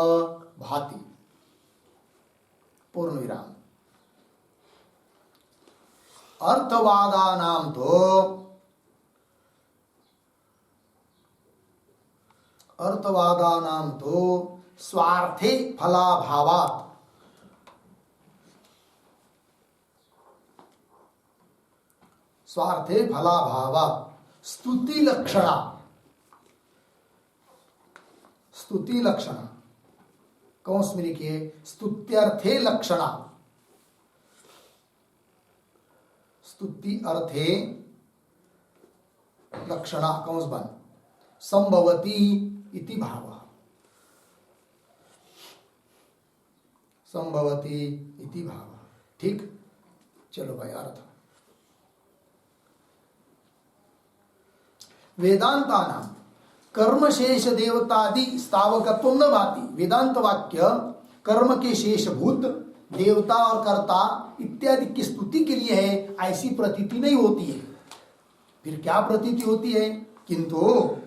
भाति। पूर्ण विराम। अर्थवादानां तो स्वार्थे फलाभावात् स्तुति लक्षणा कौंस में लिखिए स्तुत्यर्थे लक्षणा। स्तुति अर्थे लक्षणा कौंस बन संभवती इति भाव। संभवती इति भाव। ठीक, चलो भाई अर्थ। वेदांतानां कर्मशेष देवतादि स्थावकत्व न भाति। वेदांत वाक्य कर्म के शेषभूत देवता और कर्ता इत्यादि की स्तुति के लिए है, ऐसी प्रतीति नहीं होती है। फिर क्या प्रतीति होती है? किंतु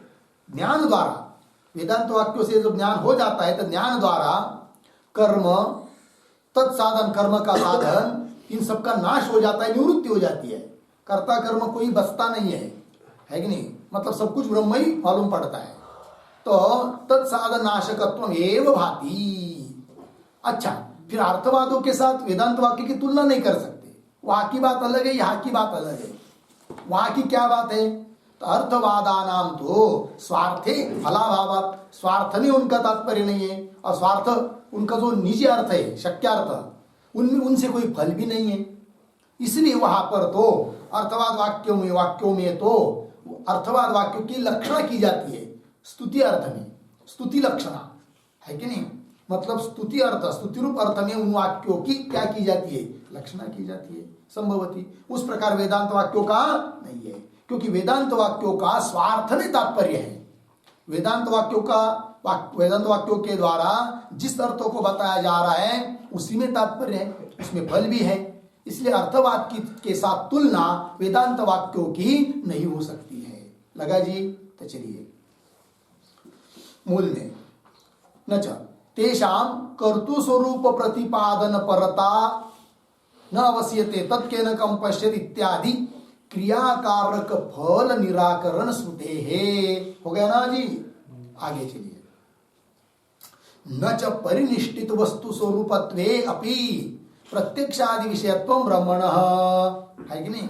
ज्ञान द्वारा, वेदांत वाक्यों से जब ज्ञान हो जाता है तो ज्ञान द्वारा कर्म तत्साधन, कर्म का साधन, इन सब का नाश हो जाता है, निवृत्ति हो जाती है। कर्ता कर्म कोई बचता नहीं है कि नहीं? मतलब सब कुछ ब्रह्म ही मालूम पड़ता है। तो तत्साधन नाशकत्व एव भाति। अच्छा, फिर अर्थवादों के साथ वेदांत वाक्य की तुलना नहीं कर सकते। वहां की बात अलग है, यहाँ की बात अलग है। वहां की क्या बात है? तो अर्थवादानाम तो स्वार्थे फलाभावात्, स्वार्थ में उनका तात्पर्य नहीं है, और स्वार्थ उनका जो निजी अर्थ है, शक्यार्थ, उनमें उनसे कोई फल भी नहीं है। इसलिए वहां पर तो अर्थवाद वाक्यों में तो अर्थवाद वाक्यों की लक्षणा की जाती है। स्तुति अर्थ में स्तुति लक्षणा है कि नहीं? मतलब स्तुति अर्थ, स्तुति रूप अर्थ में उन वाक्यों की क्या की जाती है? लक्षणा की जाती है, संभवती। उस प्रकार वेदांत वाक्यों का नहीं है, क्योंकि वेदांत वाक्यों का स्वार्थ में तात्पर्य है। वेदांत वाक्यों के द्वारा जिस अर्थों को बताया जा रहा है उसी में तात्पर्य है, उसमें फल भी है। इसलिए अर्थवाद के साथ तुलना वेदांत वाक्यों की नहीं हो सकती है। लगा जी? तो चलिए मूल में न तेषां कर्तु स्वरूप प्रतिपादन परता न अवश्यते तत्केनकं पश्येत् इत्यादि क्रियाकारक फल निराकरण श्रुते है। हो गया ना जी? आगे चलिए। न च परिनिष्ठित वस्तु स्वरूपत्वे अपि प्रत्यक्षादि विषयत्व ब्रह्मण है कि नहीं?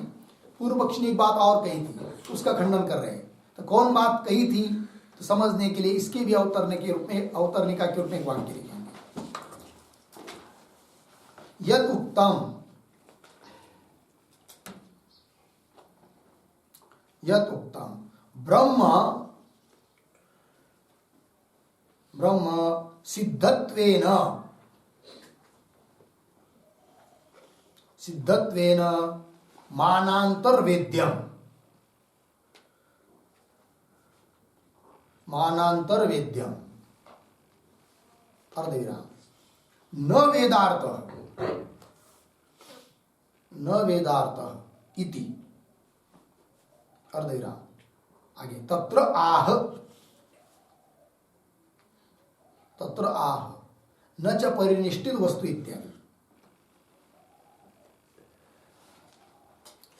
पूर्व पक्षी ने एक बात और कही थी, उसका खंडन कर रहे हैं। तो कौन बात कही थी? तो समझने के लिए इसके भी अवतरणिका के रूप में एक वाक्य लिखेंगे। यद उत्तम ब्रह्म सिद्धत्वेन सिद्धत्वेन मानांतर वेद्यम मानांतर वेद्यम अर्धविराम न वेदार्थ इति अर्धविराम आगे तत्र आह न च परिनिष्ठित वस्तु इत्यादि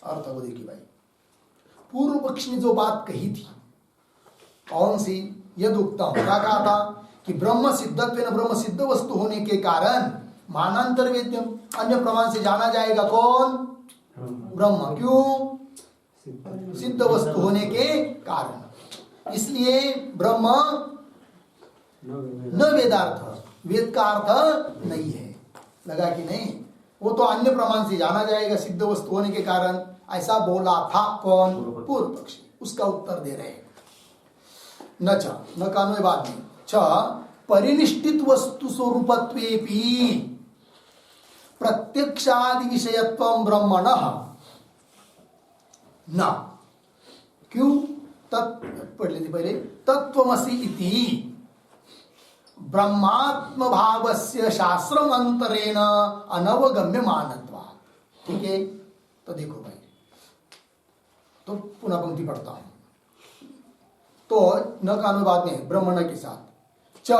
अर्थ को देखिए भाई। पूर्व पक्ष ने जो बात कही थी कौन सी? यद उत्तम क्या कहा था कि ब्रह्म सिद्धत्वेन ब्रह्म सिद्ध वस्तु होने के कारण मानांतर वेद्यम अन्य प्रमाण से जाना जाएगा कौन? ब्रह्म। क्यों? सिद्ध वस्तु होने के कारण। इसलिए ब्रह्म न वेदार्थ वेद का अर्थ नहीं है। लगा कि नहीं? वो तो अन्य प्रमाण से जाना जाएगा सिद्ध वस्तु होने के कारण। ऐसा बोला था कौन? पूर्व पक्षी। उसका उत्तर दे रहे हैं न च न का अन्वय बाद में च परिनिष्ठित वस्तु स्वरूपत्वेपि प्रत्यक्षादि विषयत्वं ब्रह्मणः न। क्यों? पढ़ लेते पहले तत्वमसि इति ब्रह्मात्म भावस्य शास्त्रम अंतरेण अनवगम्य मानत्वात्। ठीक है, तो देखो भाई, तो पुनः पंक्ति पढ़ता हूं। तो न का अनुवाद में ब्रह्मण के साथ च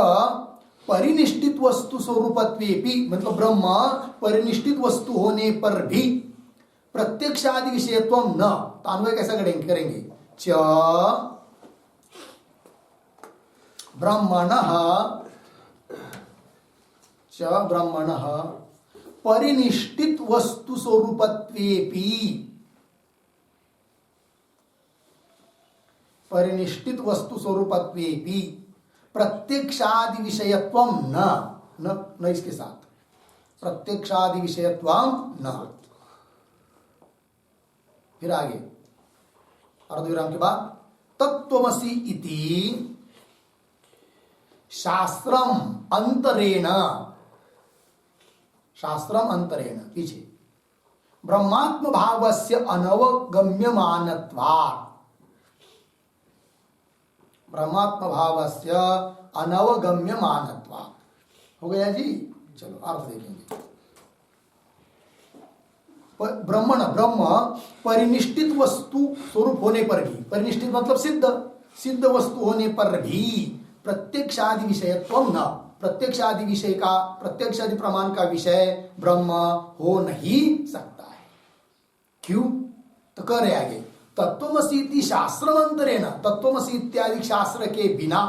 परिनिष्ठित वस्तु स्वरूपत्वेपि मतलब ब्रह्म परिनिष्ठित वस्तु होने पर भी प्रत्यक्षादि विषयत्वम न। तान्वय कैसा करेंगे? च ब्रह्मणः परिनिष्ठित वस्तु स्वरूपत्वेपि परिनिष्ठित वस्तु स्वरूपत्वेपि प्रत्यक्षादि विषयत्वम न इसके साथ प्रत्यक्षादि विषयत्वम न। फिर आगे अर्धविराम के बाद तत्वमसि इति शास्त्रम अंतरेण पीछे ब्रह्मात्म भावस्य अनवगम्यमानत्वात् ब्रह्मात्म भावस्य अनवगम्यमानत्वात्। हो गया जी। चलो अर्थ देखेंगे। ब्रह्म परिनिष्ठित वस्तु स्वरूप होने पर भी, परिनिष्ठित मतलब सिद्ध वस्तु होने पर भी प्रत्यक्षादि विषयत्व न। प्रत्यक्षादि विषय का प्रत्यक्षादि प्रमाण का विषय ब्रह्म हो नहीं सकता है। क्यों? तो कह रहे आगे तत्वमसि इति शास्त्रमंतरेण तत्वमसि इत्यादि शास्त्र के बिना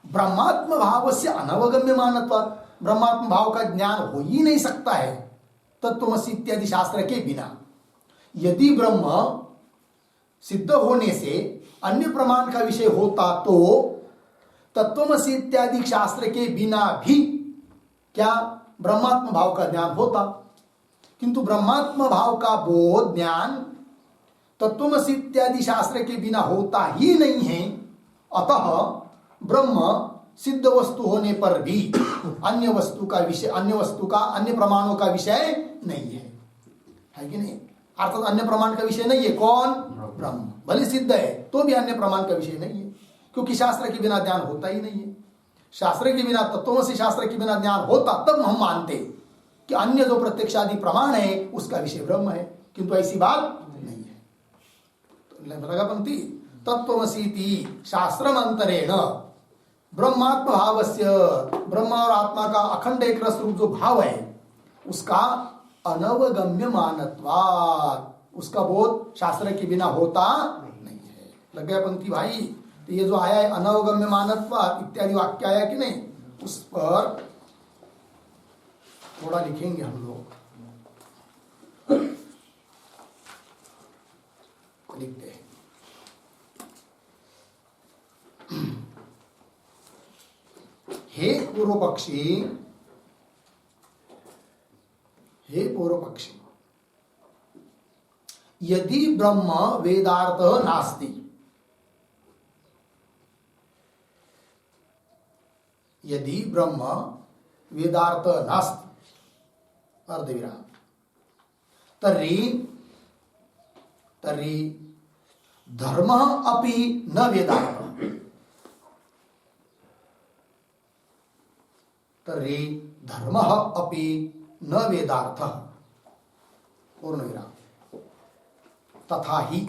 ब्रह्मात्म भाव से अनवगम्य मानत्वात् ब्रह्मात्म भाव का ज्ञान हो ही नहीं सकता है तत्वमसि इत्यादि शास्त्र के बिना। यदि ब्रह्म सिद्ध होने से अन्य प्रमाण का विषय होता तो तत्वमसि इत्यादि शास्त्र के बिना भी क्या ब्रह्मात्म भाव का ज्ञान होता। किंतु ब्रह्मात्म भाव का बोध ज्ञान तत्वमसि इत्यादि शास्त्र के बिना होता ही नहीं है। अतः ब्रह्म सिद्ध वस्तु होने पर भी अन्य वस्तु का विषय अन्य प्रमाणों का विषय नहीं है कि नहीं? अर्थात अन्य प्रमाण का विषय नहीं है कौन? ब्रह्म। भले सिद्ध है तो भी अन्य प्रमाण का विषय नहीं है, क्योंकि शास्त्र के बिना ज्ञान होता ही नहीं है। शास्त्र के बिना तत्वमसि शास्त्र के बिना ज्ञान होता तब हम मानते कि अन्य जो प्रत्यक्षादि प्रमाण है उसका विषय ब्रह्म है, किंतु ऐसी बात नहीं है। तो लगा पंक्ति तत्वमसि इति शास्त्रमंतरेण ब्रह्मात्म भावस्य ब्रह्म और आत्मा का अखंड एक रस रूप जो भाव है उसका अनवगम्य मानत्वात् उसका बोध शास्त्र के बिना होता नहीं है। लग गया पंक्ति भाई? तो ये जो आया है अनवगम्य मानत्वात् इत्यादि वाक्य आया कि नहीं, उस पर थोड़ा लिखेंगे हम लोग। लिखते हैं हे पूर्व पक्षी यदि ब्रह्म वेदार्थ नास्ति यदि ब्रह्म वेदार्थ नास्ति अर्धविराम तर्हि धर्म अपि न वेदार्थ तर्हि धर्म अपि न वेदार्थ पूर्णविराम तथा ही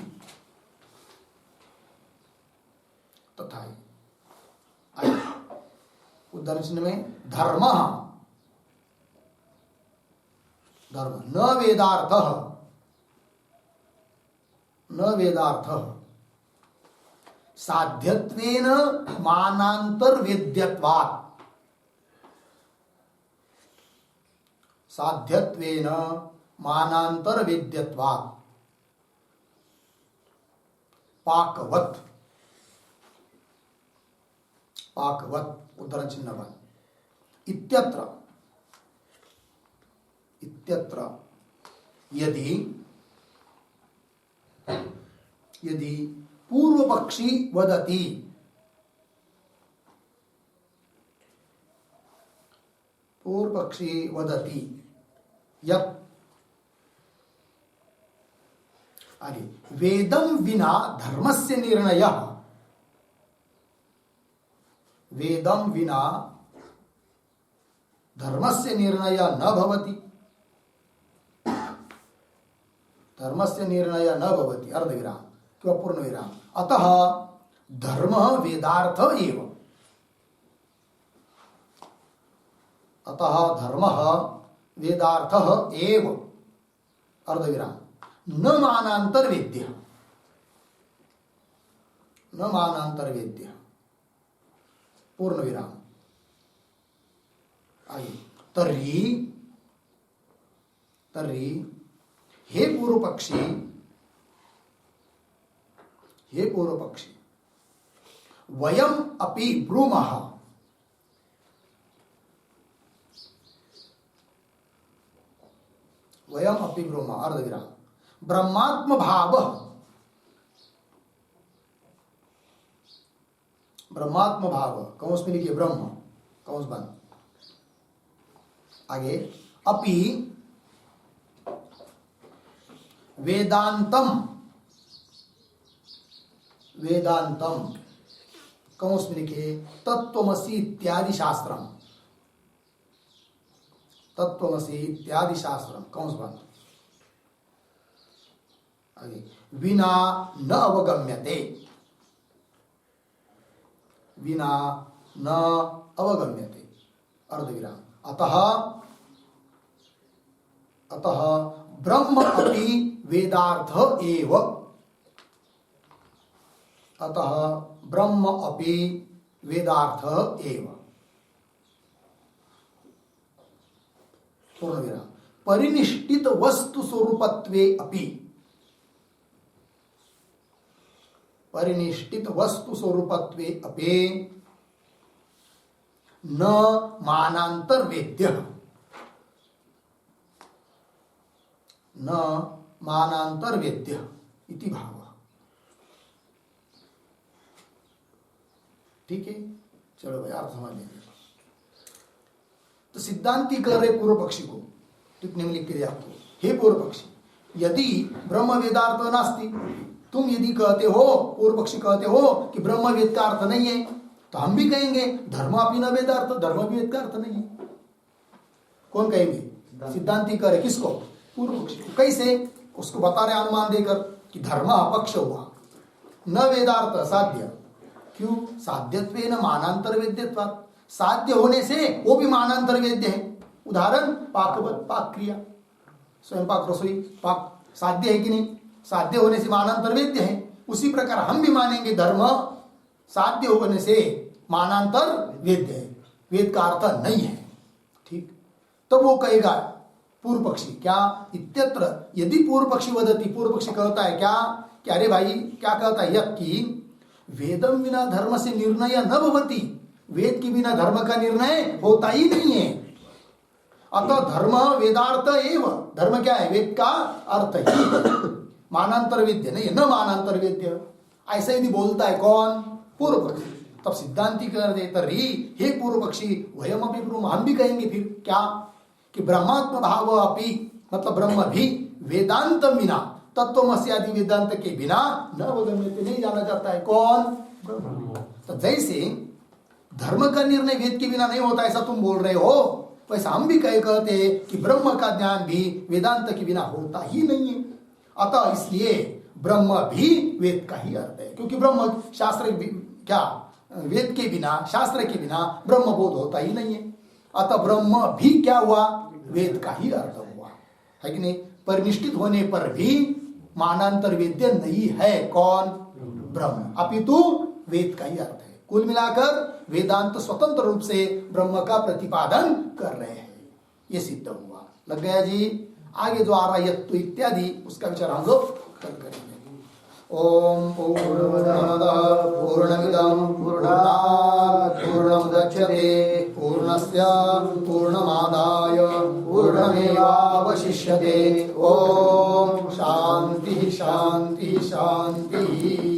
उदाहरण चिन्ह में धर्म न वेदार्थ साध्यत्वेन मानांतर वेद्यत्वात् साध्यत्वेन मानांतर वेद्यत्वात् पाकवत उदाहरण चिन्ह बन इत्यत्र यदि पूर्व पक्षी वदति यत् वेदं विना धर्मस्य निर्णयः वेदं विना धर्मस्य निर्णयः न भवति अर्धविराम किंवा पूर्णविराम अतः धर्म वेदार्थ एव अर्धविराम न मानांतर वेद्य पूर्णविराम आगे तर्हि हे पूर्व पक्षी वयम अपि ब्रूमः अर्धविराम ब्रह्मात्म भाव कौंस में लिखिए ब्रह्म कौंस बंद आगे अपि वेदांतम कौंस में लिखिए तत्त्वमसि इत्यादि शास्त्रम कौंस बंद आगे विना न अवगम्यते अर्धविराम अतः ब्रह्म अपि वेदार्थ एव पूर्णविराम परिनिष्ठित वस्तु स्वरूपत्वे अपि न मानांतर वेद्य इति भाव। ठीक है, चलो भाई आप समझ लेंगे। तो सिद्धांति कह रहे पूर्व पक्षी को, टिप्पणी में लिख के दिया आपको, हे पूर्व पक्षी, यदि ब्रह्म वेदार्थ नास्ति, तुम यदि कहते हो, पूर्व पक्षी कहते हो कि ब्रह्म वेद का अर्थ नहीं है, तो हम भी कहेंगे धर्म अपि न वेदार्थ, धर्म भी वेद का अर्थ नहीं है। कौन कहेंगे? सिद्धांति कह रहे किसको? पूर्व पक्षी को। कैसे? उसको बता रहे अनुमान देकर कि धर्म अपक्ष हुआ, न वेदार्थ साध्य। क्यों? साध्यत्वेन मानांतर वेद्यत्वात्, साध्य होने से वो भी मानांतर वेद्य है। उदाहरण पाकवत, पाक क्रिया, स्वयं पाक रसोई, पाक साध्य है कि नहीं? साध्य होने से मानांतर वेद्य है। उसी प्रकार हम भी मानेंगे धर्म साध्य होने से मानांतर वेद्य है, वेद का अर्थ नहीं है। ठीक, तो वो कहेगा पूर्व पक्षी क्या? इत्यत्र यदि पूर्व पक्षी वदति, पूर्व पक्षी कहता है क्या? कि अरे भाई क्या कहता है? यह कि वेदम बिना धर्म से निर्णय न भवति, वेद के बिना धर्म का निर्णय होता ही नहीं है। अतः धर्म वेदार्थ एव, धर्म क्या है? वेद का अर्थ ही, मानांतर वेद्य नहीं, न मानांतर वेद्य। ऐसा यदि बोलता है कौन? पूर्व पक्षी। तब सिद्धांति कर दे तरी हे पूर्व पक्षी वयम अभी ब्रह्म, हम भी कहेंगे फिर क्या कि ब्रह्मात्म भाव अपि मतलब ब्रह्म भी वेदांत बिना तत्वमसि आदि वेदांत के बिना न अवगम्यते, नहीं जाना जाता है। कौन? ब्रह्म। तो जैसे धर्म का निर्णय वेद के बिना नहीं होता ऐसा तुम बोल रहे हो, वैसा हम भी कहते हैं कि ब्रह्म का ज्ञान भी वेदांत के बिना होता ही नहीं है। अतः इसलिए ब्रह्म भी वेद का ही अर्थ है, क्योंकि ब्रह्म शास्त्र क्या वेद के बिना शास्त्र के बिना ब्रह्म बोध होता ही नहीं है। अतः ब्रह्म भी क्या हुआ? वेद का ही अर्थ हुआ, है कि नहीं? परिनिष्ठित होने पर भी मानांतर वेद्य नहीं है। कौन? ब्रह्म, अपितु वेद का ही अर्थ है। कुल मिलाकर वेदांत स्वतंत्र रूप से ब्रह्म का प्रतिपादन कर रहे हैं, ये सिद्ध हुआ। लग गया जी? आगे जो आ रहा है यत्तु इत्यादि उसका विचार हम लोग कल करेंगे। ओम पूर्णमदः पूर्णमिदं पूर्णात् पूर्णमुदच्यते पूर्णस्य पूर्णमादाय पूर्णमेवावशिष्यते। ओम शांति शांति शांति।